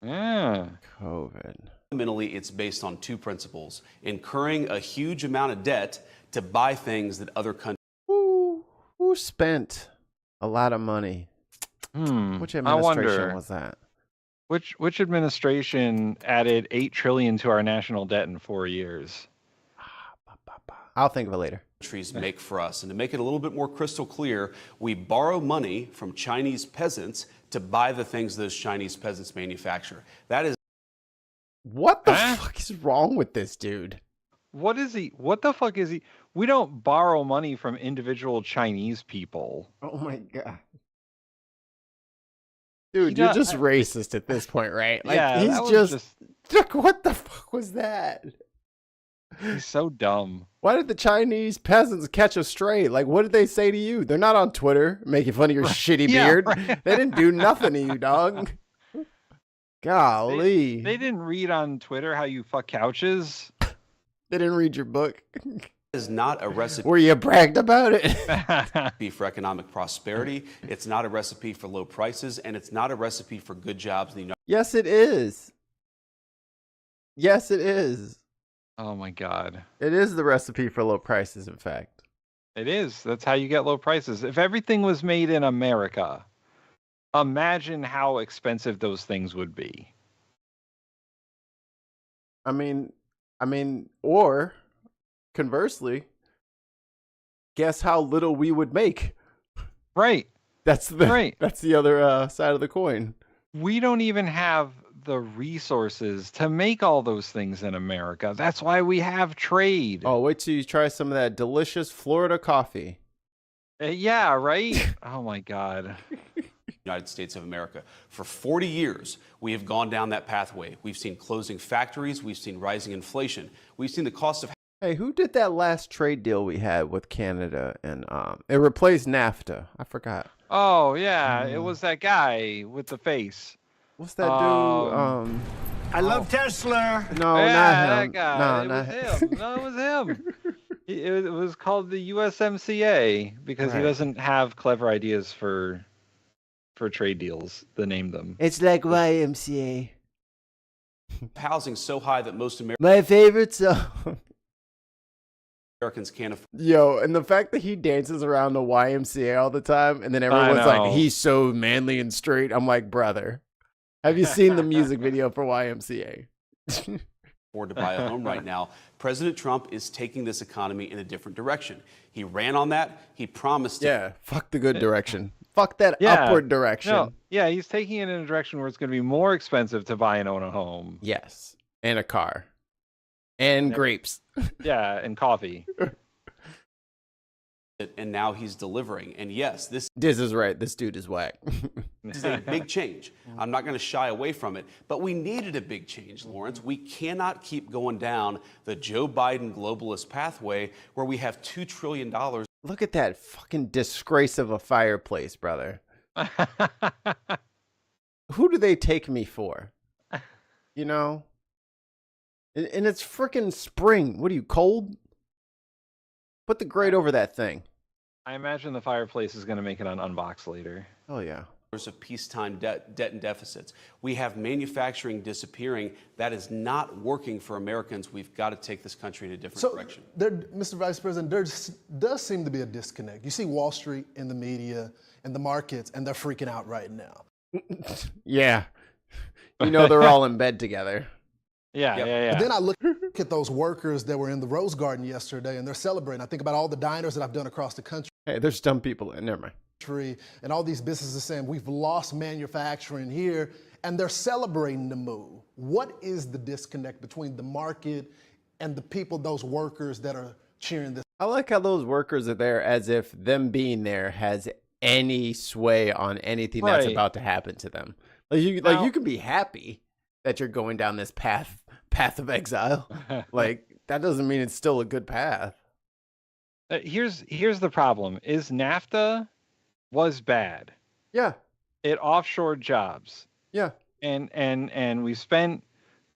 Yeah. COVID. Fundamentally, it's based on 2 principles: incurring a huge amount of debt to buy things that other countries. Who spent a lot of money? Which administration was that? Which administration added $8 trillion to our national debt in 4 years? I'll think of it later. Countries make for us. And to make it a little bit more crystal clear, we borrow money from Chinese peasants to buy the things those Chinese peasants manufacture. That is. What the fuck is wrong with this dude? What is he? What the fuck is he? We don't borrow money from individual Chinese people. Oh my God. Dude, you're just racist at this point, right? Like, yeah, he's just... Look, what the fuck was that? He's so dumb. Why did the Chinese peasants catch a stray? Like, what did they say to you? They're not on Twitter making fun of your shitty beard. Right. They didn't do nothing to you, dog. Golly. They didn't read on Twitter how you fuck couches. They didn't read your book. Is not a recipe. Where you bragged about it. For economic prosperity. It's not a recipe for low prices, and it's not a recipe for good jobs in the United States. Yes, it is. Yes, it is. Oh my God. It is the recipe for low prices, in fact. It is. That's how you get low prices. If everything was made in America, imagine how expensive those things would be. I mean, or conversely, guess how little we would make. Right. That's the other side of the coin. We don't even have the resources to make all those things in America. That's why we have trade. Oh, wait till you try some of that delicious Florida coffee. Yeah, right? Oh my God. United States of America. For 40 years, we have gone down that pathway. We've seen closing factories. We've seen rising inflation. We've seen the cost of... Hey, who did that last trade deal we had with Canada? And it replaced NAFTA. I forgot. Oh, yeah. It was that guy with the face. What's that dude? I love Tesla. No, yeah, not him. That guy. No, it not was him. No, it was him. It was called the USMCA because he doesn't have clever ideas for trade deals to name them. It's like YMCA. Housing so high that most My favorite song. Americans can't afford. Yo, and the fact that he dances around the YMCA all the time, and then everyone's like, he's so manly and straight. I'm like, brother, have you seen the music video for YMCA? Afford to buy a home right now. President Trump is taking this economy in a different direction. He ran on that. He promised it. Yeah, fuck the good direction. Fuck that upward direction. No, yeah, he's taking it in a direction where it's going to be more expensive to buy and own a home. Yes, and a car. And grapes. Yeah, and coffee. And now he's delivering. And yes, this is right. This dude is whack. This is a big change. I'm not going to shy away from it. But we needed a big change, Lawrence. We cannot keep going down the Joe Biden globalist pathway where we have $2 trillion. Look at that fucking disgrace of a fireplace, brother. Who do they take me for? You know? And it's freaking spring. What are you, cold? Put the grate over that thing. I imagine the fireplace is going to make it on Unbox later. Oh, yeah. Of peacetime debt and deficits. We have manufacturing disappearing. That is not working for Americans. We've got to take this country in a different direction. Mr. Vice President, there does seem to be a disconnect. You see Wall Street in the media and the markets, and they're freaking out right now. Yeah. You know they're all in bed together. Yeah. But then I look at those workers that were in the Rose Garden yesterday, and they're celebrating. I think about all the diners that I've done across the country. Hey, there's dumb people in there, man. And all these businesses saying we've lost manufacturing here, and they're celebrating the move. What is the disconnect between the market and the people, those workers that are cheering this? I like how those workers are there as if them being there has any sway on anything that's about to happen to them. Like you can be happy that you're going down this path of exile. Like that doesn't mean it's still a good path. Here's the problem: is NAFTA was bad. Yeah. It offshored jobs. Yeah. And we spent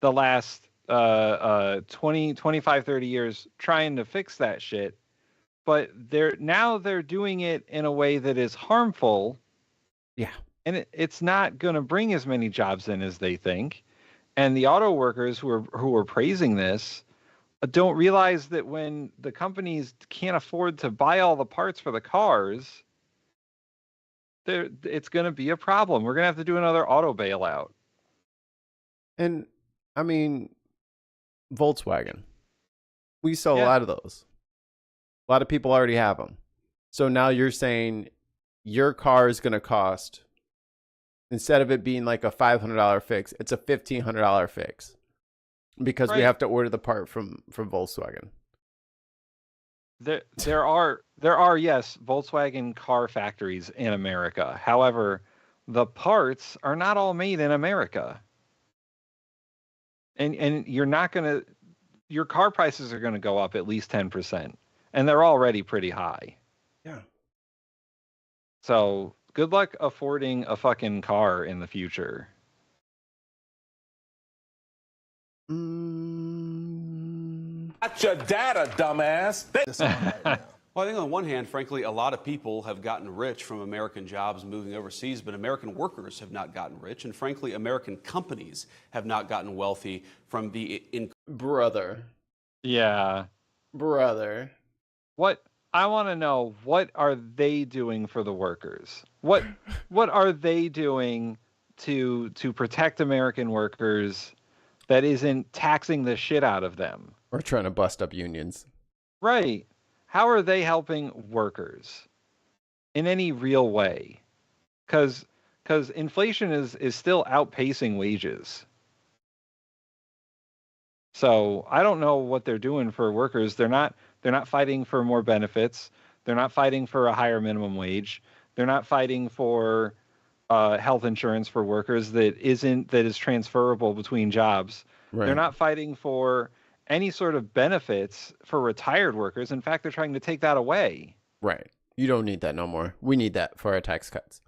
the last 20, 25, 30 years trying to fix that shit. But they're doing it in a way that is harmful. Yeah. And it's not going to bring as many jobs in as they think. And the auto workers who are praising this don't realize that when the companies can't afford to buy all the parts for the cars, it's going to be a problem. We're going to have to do another auto bailout. And I mean, Volkswagen, we sell a lot of those. A lot of people already have them. So now you're saying your car is going to cost, instead of it being like a $500 fix, it's a $1,500 fix because we have to order the part from Volkswagen. There are yes, Volkswagen car factories in America. However, the parts are not all made in America. And you're not going to, your car prices are going to go up at least 10%, and they're already pretty high. Yeah. So, good luck affording a fucking car in the future. Not your data, dumbass. Well, I think on one hand, frankly, a lot of people have gotten rich from American jobs moving overseas, but American workers have not gotten rich. And frankly, American companies have not gotten wealthy from the... Brother. Yeah. Brother. What I want to know, what are they doing for the workers? What are they doing to protect American workers that isn't taxing the shit out of them? We're trying to bust up unions. Right. How are they helping workers in any real way? Because inflation is still outpacing wages. So I don't know what they're doing for workers. They're not fighting for more benefits. They're not fighting for a higher minimum wage. They're not fighting for health insurance for workers that is transferable between jobs. Right. They're not fighting for any sort of benefits for retired workers. In fact, they're trying to take that away. Right. You don't need that no more. We need that for our tax cuts.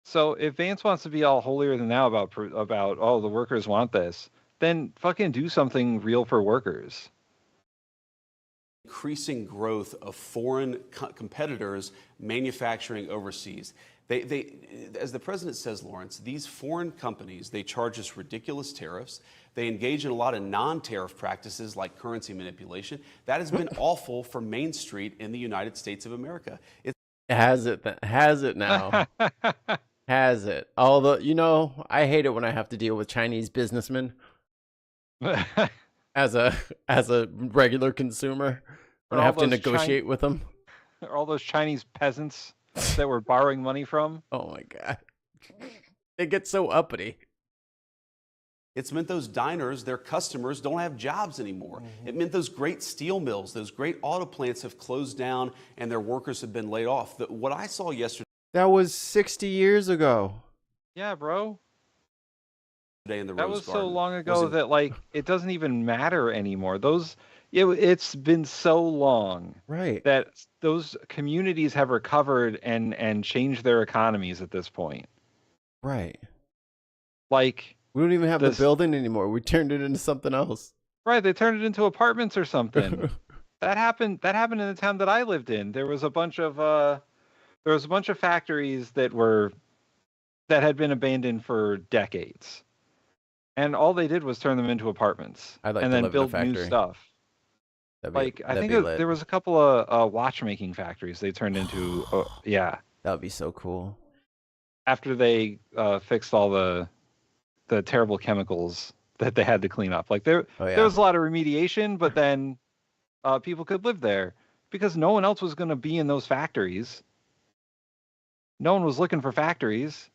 So if Vance wants to be all holier than thou about oh, the workers want this, then fucking do something real for workers. Increasing growth of foreign competitors manufacturing overseas. They, as the president says, Lawrence, these foreign companies, they charge us ridiculous tariffs. They engage in a lot of non-tariff practices like currency manipulation. That has been awful for Main Street in the United States of America. Has it now. Has it. Although, I hate it when I have to deal with Chinese businessmen as a regular consumer, when I have to negotiate with them. All those Chinese peasants that we're borrowing money from. Oh my God. They get so uppity. It's meant those diners, their customers, don't have jobs anymore. Mm-hmm. It meant those great steel mills, those great auto plants have closed down and their workers have been laid off. What I saw yesterday. That was 60 years ago. Yeah, bro. In the that Rose was Garden so long ago that it doesn't even matter anymore. It's been so long, right, that those communities have recovered and changed their economies at this point. Right. Like, we don't even have the building anymore. We turned it into something else. Right, they turned it into apartments or something. That happened in the town that I lived in. There was a bunch of factories that had been abandoned for decades. And all they did was turn them into apartments and then build new stuff. I think there was a couple of watchmaking factories they turned into. Yeah, that would be so cool. After they fixed all the terrible chemicals that they had to clean up, there was a lot of remediation, but then people could live there because no one else was going to be in those factories. No one was looking for factories.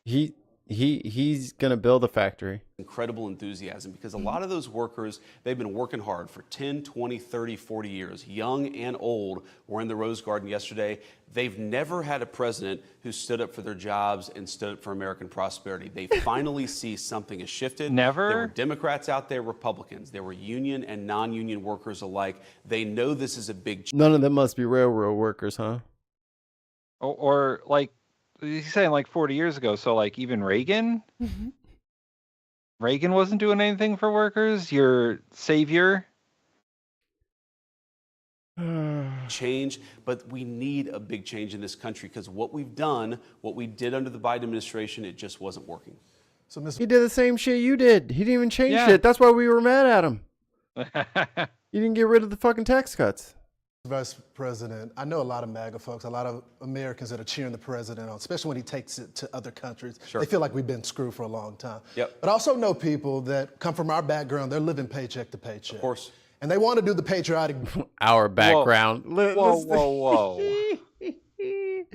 He's going to build a factory. Incredible enthusiasm, because a lot of those workers, they've been working hard for 10, 20, 30, 40 years. Young and old were in the Rose Garden yesterday. They've never had a president who stood up for their jobs and stood up for American prosperity. They finally see something has shifted. Never. There were Democrats out there, Republicans. There were union and non-union workers alike. They know this is a big... None of them must be railroad workers, huh? Or he's saying 40 years ago, so even Reagan? Mm-hmm. Reagan wasn't doing anything for workers? Your savior? Change, but we need a big change in this country because what we did under the Biden administration, it just wasn't working. So he did the same shit you did. He didn't even change shit. That's why we were mad at him. You didn't get rid of the fucking tax cuts. Vice President, I know a lot of MAGA folks, a lot of Americans that are cheering the president on, especially when he takes it to other countries. Sure. They feel like we've been screwed for a long time. Yep. But I also know people that come from our background, they're living paycheck to paycheck. Of course. And they want to do the patriotic... Our background. Whoa.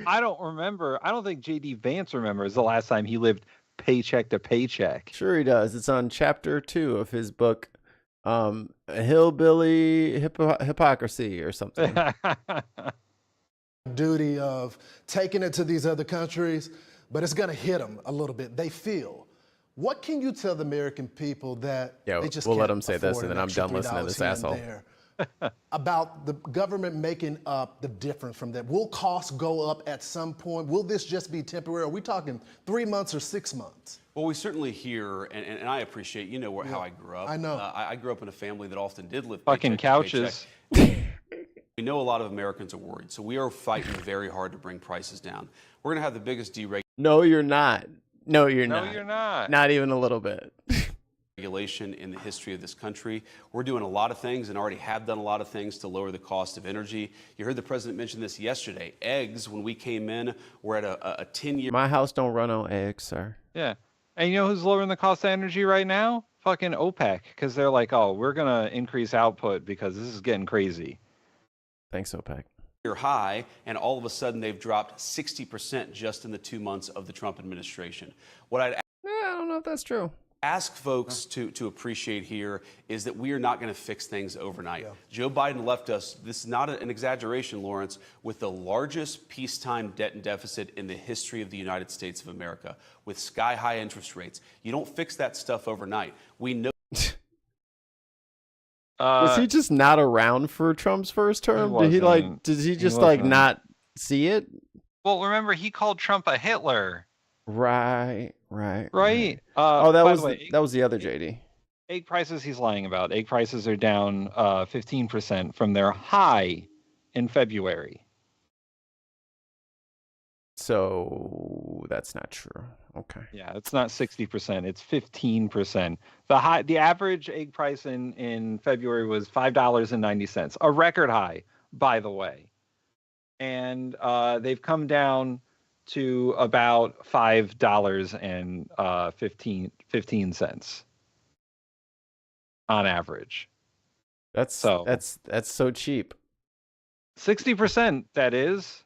I don't think J.D. Vance remembers the last time he lived paycheck to paycheck. Sure he does. It's on chapter 2 of his book, Hillbilly Hypocrisy or something. Duty of taking it to these other countries, but it's going to hit them a little bit. They feel. What can you tell the American people that they just we'll can't let them say this and then I'm done listening to this asshole. About the government making up the difference from that? Will costs go up at some point? Will this just be temporary? Are we talking 3 months or 6 months? Well, we certainly hear, and I appreciate, how I grew up. I know. I grew up in a family that often did live fucking couches. We know a lot of Americans are worried, so we are fighting very hard to bring prices down. We're going to have the biggest deregulation. No, you're not. No, you're not. No, you're not. Not even a little bit. regulation in the history of this country. We're doing a lot of things and already have done a lot of things to lower the cost of energy. You heard the president mention this yesterday. Eggs, when we came in, were at a 10-year. My house don't run on eggs, sir. Yeah. And you know who's lowering the cost of energy right now? Fucking OPEC, because they're like, oh, we're going to increase output because this is getting crazy. Thanks, OPEC. High, and all of a sudden they've dropped 60% just in the 2 months of the Trump administration. What I don't know if that's true. Ask folks to appreciate here is that we are not going to fix things overnight. Joe Biden left us, this is not an exaggeration, Lawrence, with the largest peacetime debt and deficit in the history of the United States of America, with sky-high interest rates. You don't fix that stuff overnight. We know. Was he just not around for Trump's first term? Did he just not see it? Well, remember, he called Trump a Hitler. Right. That was the other JD. Egg prices he's lying about. Egg prices are down 15% from their high in February. So that's not true. Okay. Yeah, it's not 60%. It's 15%. The average egg price in February was $5.90, a record high, by the way. And they've come down to about $5.15 on average. That's so cheap. 60%, that is.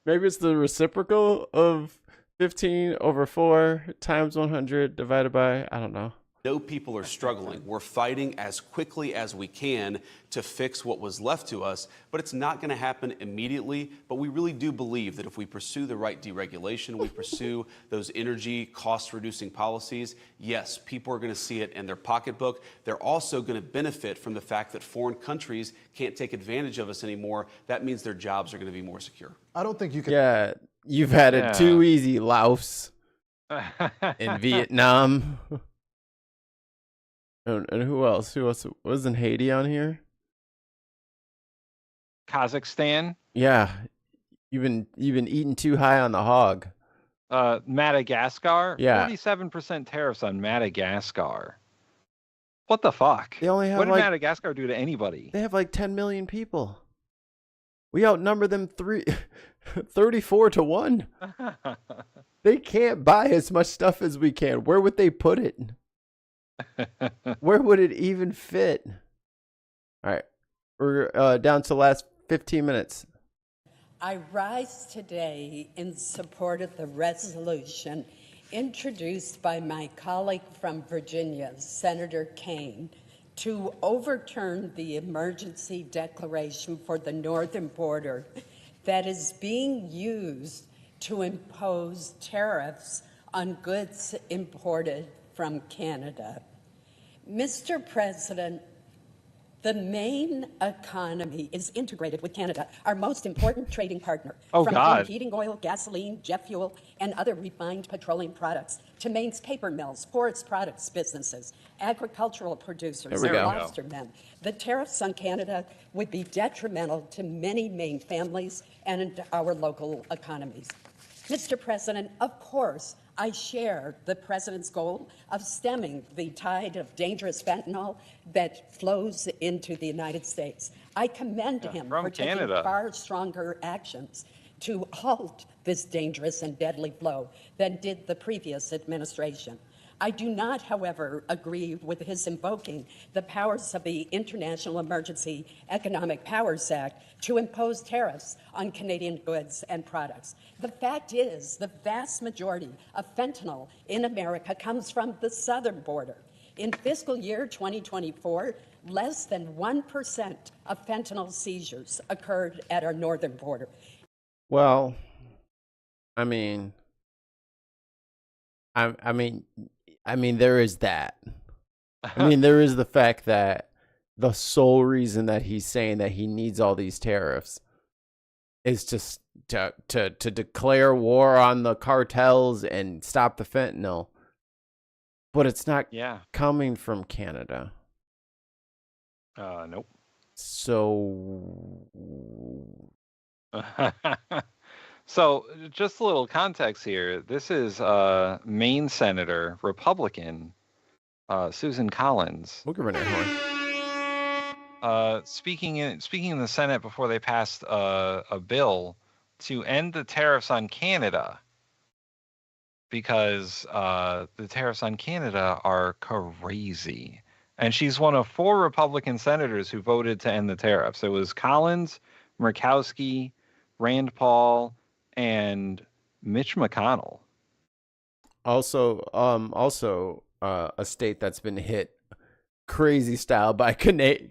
Maybe it's the reciprocal of 15 over 4 times 100 divided by, I don't know. No people are struggling. We're fighting as quickly as we can to fix what was left to us, but it's not going to happen immediately. But we really do believe that if we pursue the right deregulation, we pursue those energy cost-reducing policies, yes, people are going to see it in their pocketbook. They're also going to benefit from the fact that foreign countries can't take advantage of us anymore. That means their jobs are going to be more secure. I don't think you can. Yeah, you've had it too easy, Laos, in Vietnam. And who else? Wasn't Haiti on here? Kazakhstan. Yeah, you've been eating too high on the hog. Madagascar. Yeah, 47% tariffs on Madagascar. What the fuck? They only have what did Madagascar do to anybody? They have like 10 million people. We outnumber them 34 to 1. They can't buy as much stuff as we can. Where would they put it? Where would it even fit? All right, we're down to the last 15 minutes. I rise today in support of the resolution introduced by my colleague from Virginia, Senator Kaine, to overturn the emergency declaration for the northern border that is being used to impose tariffs on goods imported from Canada. Mr. President, the Maine economy is integrated with Canada, our most important trading partner. From heating oil, gasoline, jet fuel, and other refined petroleum products to Maine's paper mills, forest products businesses, agricultural producers, and lobstermen. The tariffs on Canada would be detrimental to many Maine families and our local economies. Mr. President, of course, I share the president's goal of stemming the tide of dangerous fentanyl that flows into the United States. I commend him for taking far stronger actions to halt this dangerous and deadly flow than did the previous administration. I do not, however, agree with his invoking the powers of the International Emergency Economic Powers Act to impose tariffs on Canadian goods and products. The fact is, the vast majority of fentanyl in America comes from the southern border. In fiscal year 2024, less than 1% of fentanyl seizures occurred at our northern border. Well, I mean, there is that. I mean, there is the fact that the sole reason that he's saying that he needs all these tariffs is just to declare war on the cartels and stop the fentanyl. But it's not coming from Canada. Nope. So So, just a little context here. This is Maine Senator, Republican, Susan Collins. We'll give her an air horn. Speaking in the Senate before they passed a bill to end the tariffs on Canada, because the tariffs on Canada are crazy. And she's one of 4 Republican senators who voted to end the tariffs. It was Collins, Murkowski, Rand Paul, and Mitch McConnell. Also, a state that's been hit crazy style by Canada,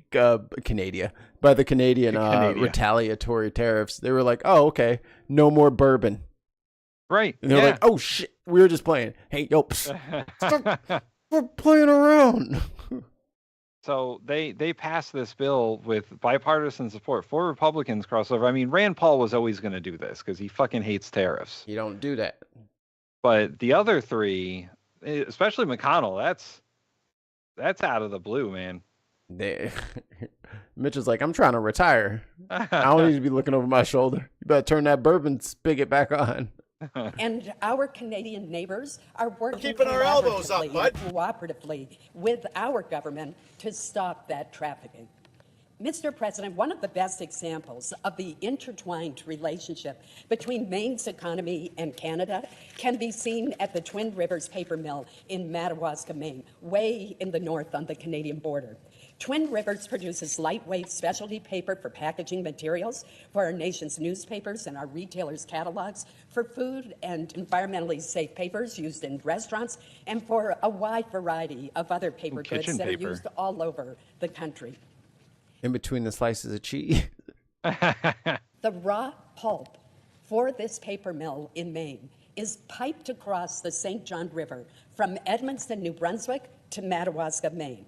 by the Canadian retaliatory tariffs. They were like, "Oh, okay, no more bourbon." Right. And they're like, "Oh shit, we were just playing. Hey, yo, stop. We're playing around." So they passed this bill with bipartisan support. 4 Republicans crossover. I mean, Rand Paul was always going to do this because he fucking hates tariffs. You don't do that. But the other 3, especially McConnell, that's out of the blue, man. Mitch is like, "I'm trying to retire. I don't need to be looking over my shoulder. You better turn that bourbon spigot back on." And our Canadian neighbors are working keeping our elbows up, bud. cooperatively with our government to stop that trafficking. Mr. President, one of the best examples of the intertwined relationship between Maine's economy and Canada can be seen at the Twin Rivers paper mill in Madawaska, Maine, way in the north on the Canadian border. Twin Rivers produces lightweight specialty paper for packaging materials for our nation's newspapers and our retailers' catalogs, for food and environmentally safe papers used in restaurants, and for a wide variety of other paper goods that are used all over the country. In between the slices of cheese. The raw pulp for this paper mill in Maine is piped across the St. John River from Edmundston, New Brunswick to Madawaska, Maine.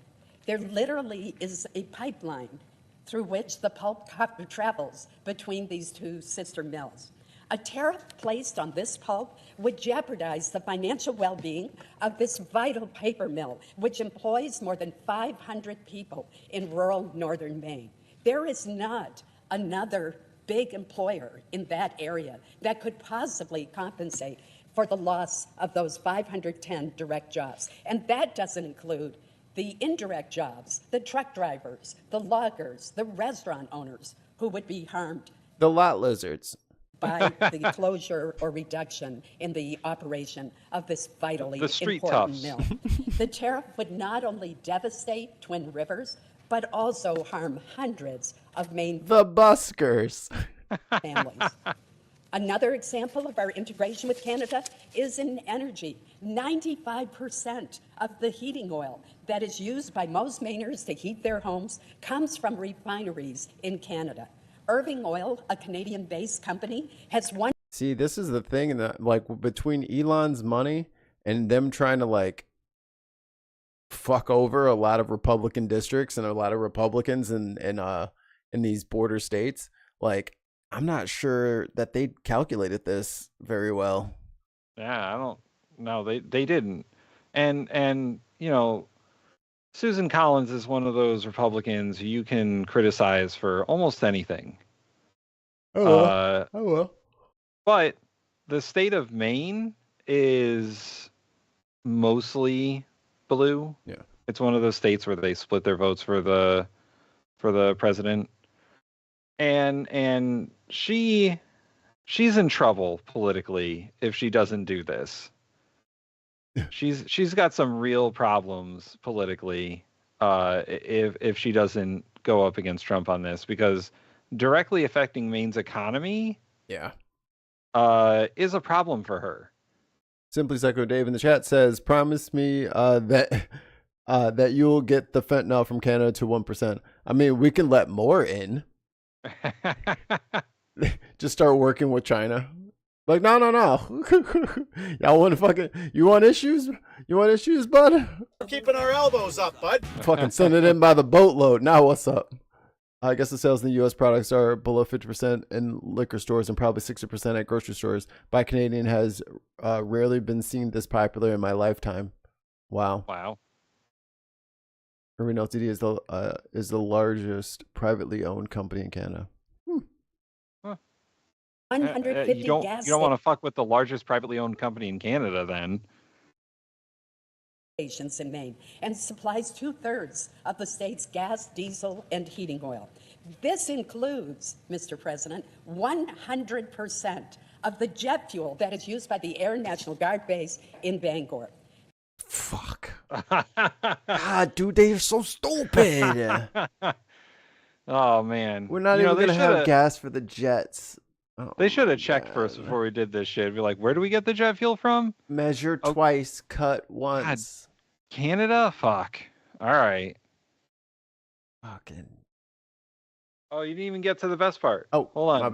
There literally is a pipeline through which the pulp travels between these 2 sister mills. A tariff placed on this pulp would jeopardize the financial well-being of this vital paper mill, which employs more than 500 people in rural northern Maine. There is not another big employer in that area that could possibly compensate for the loss of those 510 direct jobs. And that doesn't include the indirect jobs, the truck drivers, the loggers, the restaurant owners who would be harmed. The lot lizards. By the closure or reduction in the operation of this vitally important mill. The tariff would not only devastate Twin Rivers, but also harm hundreds of Maine the buskers families. Another example of our integration with Canada is in energy. 95% of the heating oil that is used by most Mainers to heat their homes comes from refineries in Canada. Irving Oil, a Canadian-based company, has one. See, this is the thing, that like between Elon's money and them trying to like fuck over a lot of Republican districts and a lot of Republicans in these border states, like I'm not sure that they calculated this very well. Yeah, I don't know. They didn't. And you know, Susan Collins is one of those Republicans who you can criticize for almost anything. Oh well. But the state of Maine is mostly blue. Yeah. It's one of those states where they split their votes for the president. And she's in trouble politically if she doesn't do this. She's got some real problems politically if she doesn't go up against Trump on this, because directly affecting Maine's economy is a problem for her. Simply Psycho Dave in the chat says, "Promise me that you'll get the fentanyl from Canada to 1%. I mean, we can let more in. Just start working with China. Like, no. Y'all want to you want issues? You want issues, bud? We're keeping our elbows up, bud. Fucking send it in by the boatload. Now what's up? I guess the sales in the U.S. products are below 50% in liquor stores and probably 60% at grocery stores. Buy Canadian has rarely been seen this popular in my lifetime. Wow. Irving Ltd. is the largest privately owned company in Canada. You don't want to fuck with the largest privately owned company in Canada, then. Stations in Maine and supplies 2/3 of the state's gas, diesel, and heating oil. This includes, Mr. President, 100% of the jet fuel that is used by the Air National Guard base in Bangor. Fuck. God, dude, they're so stupid. Oh, man. We're not even going to have gas for the jets. Oh, they should have checked first before we did this shit. Be like, where do we get the jet fuel from? Measure twice, cut once. God, Canada? Fuck. All right. Fucking. Oh, you didn't even get to the best part. Oh, hold on. My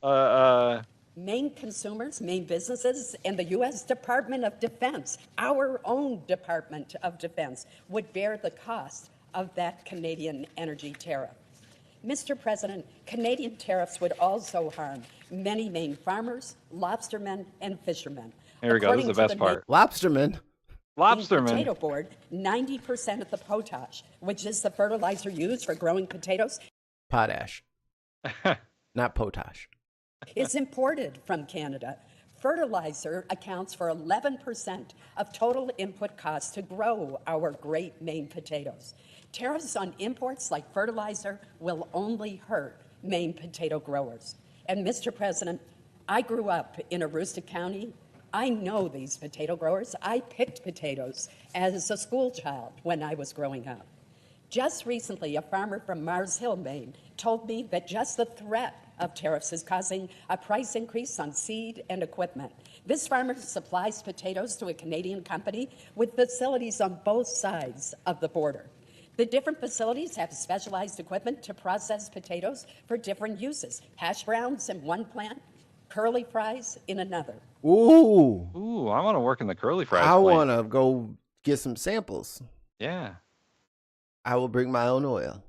bad. Maine consumers, Maine businesses, and the U.S. Department of Defense, our own Department of Defense, would bear the cost of that Canadian energy tariff. Mr. President, Canadian tariffs would also harm many Maine farmers, lobstermen, and fishermen. Here we go. This is the best part. Lobstermen? Lobstermen. Potato board, 90% of the potash, which is the fertilizer used for growing potatoes. Potash. Not potash. Is imported from Canada. Fertilizer accounts for 11% of total input costs to grow our great Maine potatoes. Tariffs on imports like fertilizer will only hurt Maine potato growers. And Mr. President, I grew up in Aroostook County. I know these potato growers. I picked potatoes as a school child when I was growing up. Just recently, a farmer from Mars Hill, Maine, told me that just the threat of tariffs is causing a price increase on seed and equipment. This farmer supplies potatoes to a Canadian company with facilities on both sides of the border. The different facilities have specialized equipment to process potatoes for different uses. Hash browns in one plant, curly fries in another. Ooh. Ooh, I want to work in the curly fries I plant. want to go get some samples. Yeah. I will bring my own oil.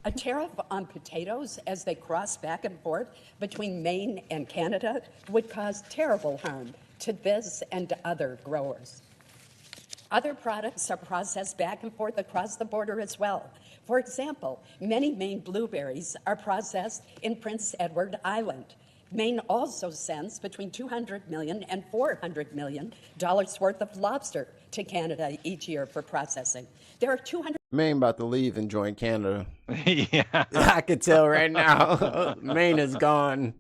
A tariff on potatoes as they cross back and forth between Maine and Canada would cause terrible harm to this and other growers. Other products are processed back and forth across the border as well. For example, many Maine blueberries are processed in Prince Edward Island. Maine also sends between $200 million and $400 million worth of lobster to Canada each year for processing. There are 200. Maine about to leave and join Canada. Yeah. I can tell right now. Maine is gone.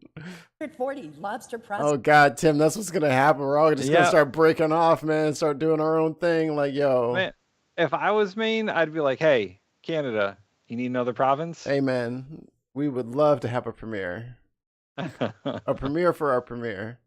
140 lobster processing. Oh, God, Tim, that's what's going to happen. We're all just going to start breaking off, man, and start doing our own thing. Like, yo. Man, if I was Maine, I'd be like, hey, Canada, you need another province? Hey, man, we would love to have a premiere. A premiere for our premiere.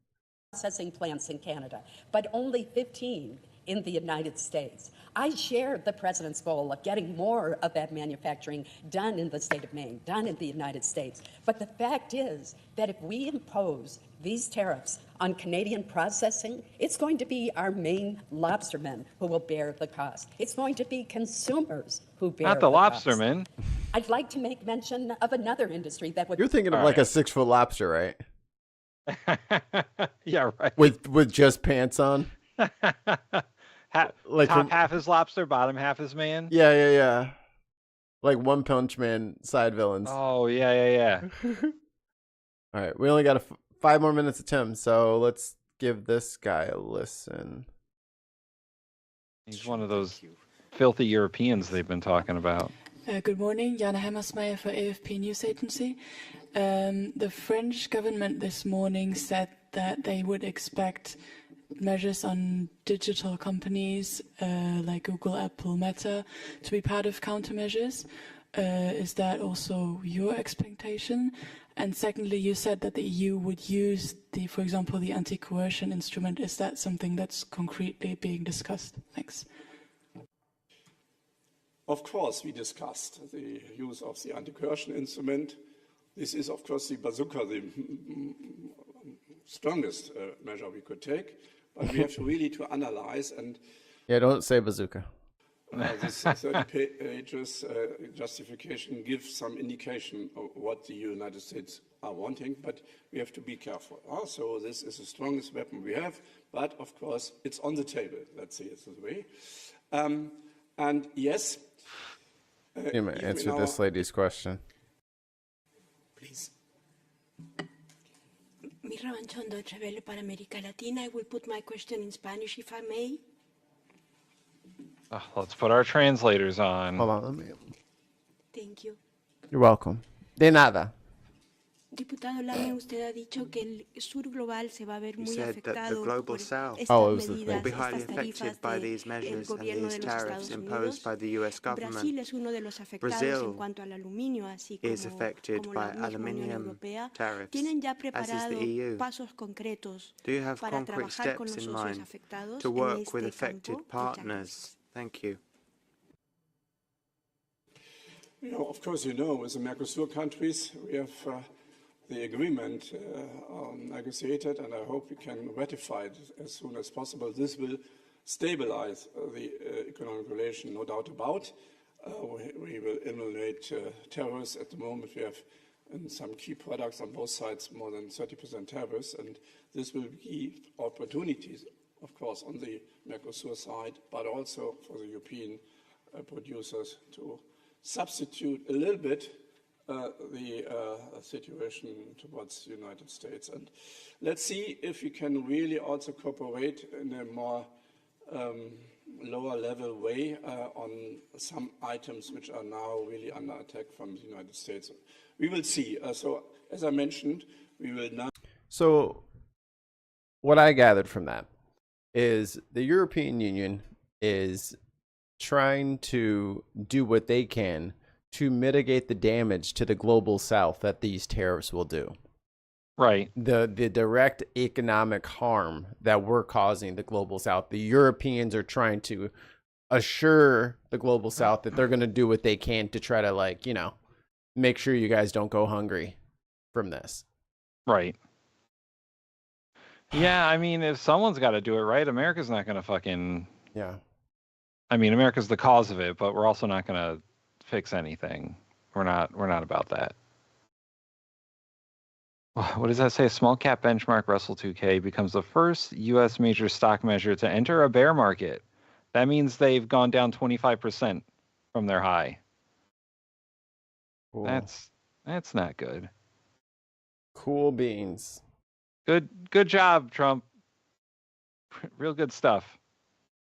Processing plants in Canada, but only 15 in the United States. I share the president's goal of getting more of that manufacturing done in the state of Maine, done in the United States. But the fact is that if we impose these tariffs on Canadian processing, it's going to be our Maine lobstermen who will bear the cost. It's going to be consumers who bear Not the lobstermen. I'd like to make mention of another industry that would. You're thinking of like a 6-foot lobster, right? Yeah, right. With just pants on. Like top half is lobster, bottom half is man. Yeah. Like One Punch Man side villains. Oh yeah. All right, we only got 5 more minutes of Tim, so let's give this guy a listen. He's one of those filthy Europeans they've been talking about. Good morning, Jana Hammersmeyer for AFP News Agency. The French government this morning said that they would expect measures on digital companies like Google, Apple, Meta to be part of countermeasures. Is that also your expectation? And secondly, you said that the EU would use for example, the anti-coercion instrument. Is that something that's concretely being discussed? Thanks. Of course, we discussed the use of the anti-coercion instrument. This is, of course, the bazooka, the strongest measure we could take. But we have really to analyze and. Yeah, don't say bazooka. This 30 pages justification gives some indication of what the United States are wanting, but we have to be careful. Also, this is the strongest weapon we have, but of course, it's on the table. Let's say it's the way. And yes. You may answer this lady's question. Please. Mi Rabanchon, Deutsche Welle para América Latina. I will put my question in Spanish, if I may. Let's put our translators on. Hold on, let me. Thank you. You're welcome. De nada. Diputado Lame, usted ha dicho que el sur global se va a ver muy said that the afectado global por south estas medidas, will be highly estas affected tarifas by del these measures and gobierno these de los tariffs Estados imposed Unidos. by the US government. Brasil es uno de los afectados en cuanto al aluminio, así is affected como by la misma Unión aluminium Europea. tariffs, ¿Tienen ya as is preparados the EU. pasos concretos Do you have para concrete trabajar con los steps in socios mind afectados to en work with este affected campo? partners? Thank you. Of course, with the Mercosur countries, we have the agreement negotiated, and I hope we can ratify it as soon as possible. This will stabilize the economic relation, no doubt about. We will eliminate tariffs. At the moment, we have in some key products on both sides more than 30% tariffs, and this will give opportunities, of course, on the Mercosur side, but also for the European producers to substitute a little bit the situation towards the United States. And let's see if we can really also cooperate in a more lower level way on some items which are now really under attack from the United States. We will see. So as I mentioned, we will now. So what I gathered from that is the European Union is trying to do what they can to mitigate the damage to the global south that these tariffs will do. Right. The direct economic harm that we're causing the global south. The Europeans are trying to assure the global south that they're going to do what they can to try to, make sure you guys don't go hungry from this. Right. Yeah, I mean, if someone's got to do it, right? America's not going to fucking... Yeah. I mean, America's the cause of it, but we're also not going to fix anything. We're not about that. What does that say? Small cap benchmark Russell 2K becomes the first U.S. major stock measure to enter a bear market. That means they've gone down 25% from their high. Cool. That's not good. Cool beans. Good job, Trump. Real good stuff.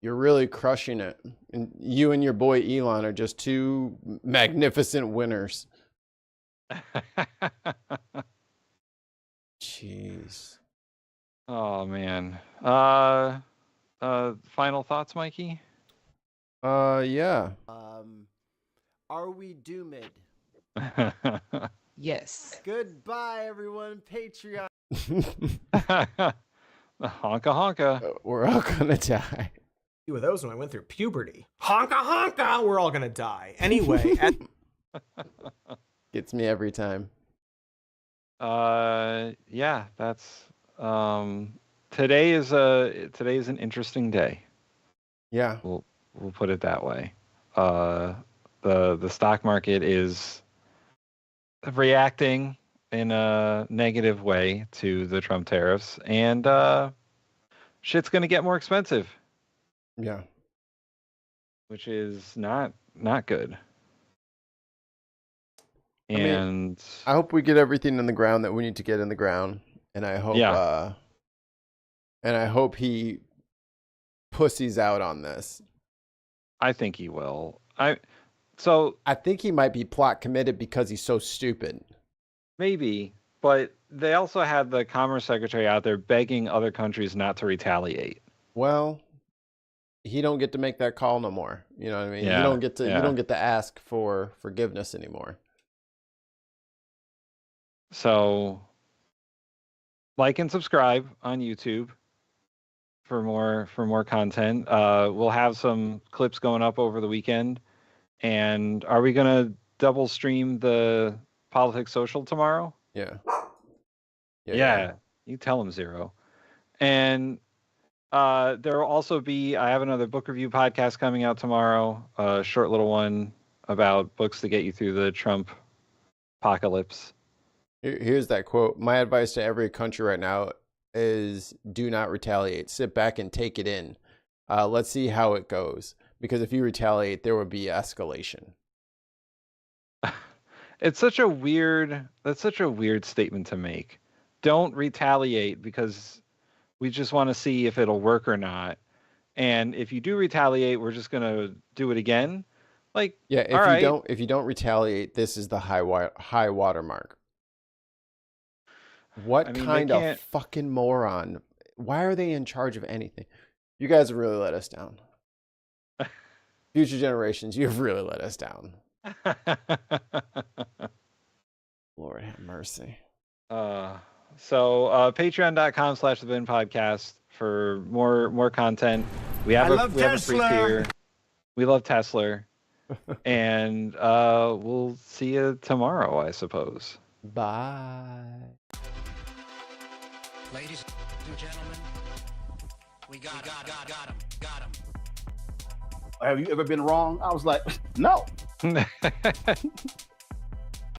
You're really crushing it. And you and your boy Elon are just two magnificent winners. Jeez. Oh man. Final thoughts, Mikey? Yeah. Are we doomed? Yes. Goodbye, everyone. Patreon. Honka honka. We're all gonna die. Few of those when I went through puberty. Honka honka, we're all gonna die. Anyway, gets me every time. Yeah, that's today is an interesting day. Yeah. We'll put it that way. The stock market is reacting in a negative way to the Trump tariffs, and shit's gonna get more expensive. Yeah. Which is not good. And I hope we get everything in the ground that we need to get in the ground, and I hope he pussies out on this. I think he will. I think he might be plot committed because he's so stupid. Maybe, but they also had the Commerce Secretary out there begging other countries not to retaliate. Well, he don't get to make that call no more. You know what I mean? Yeah, you don't get to ask for forgiveness anymore. So like and subscribe on YouTube for more content. We'll have some clips going up over the weekend. And are we gonna double stream the Politics Social tomorrow? Yeah. Yeah. You tell him, Zero. And there will also be, I have another book review podcast coming out tomorrow, a short little one about books to get you through the Trump apocalypse. Here's that quote. My advice to every country right now is do not retaliate. Sit back and take it in. Let's see how it goes. Because if you retaliate, there will be escalation. That's such a weird statement to make. don't retaliate because we just want to see if it'll work or not. And if you do retaliate, we're just gonna do it again. Like, yeah, if you don't retaliate, this is the high water mark. What kind of fucking moron? Why are they in charge of anything? You guys have really let us down. Future generations, you have really let us down. Lord have mercy. So patreon.com/the bin podcast for more content. We have a free tier. We love Tesla. And we'll see you tomorrow, I suppose. Bye. Ladies and gentlemen, we got him. Have you ever been wrong? I was like, no.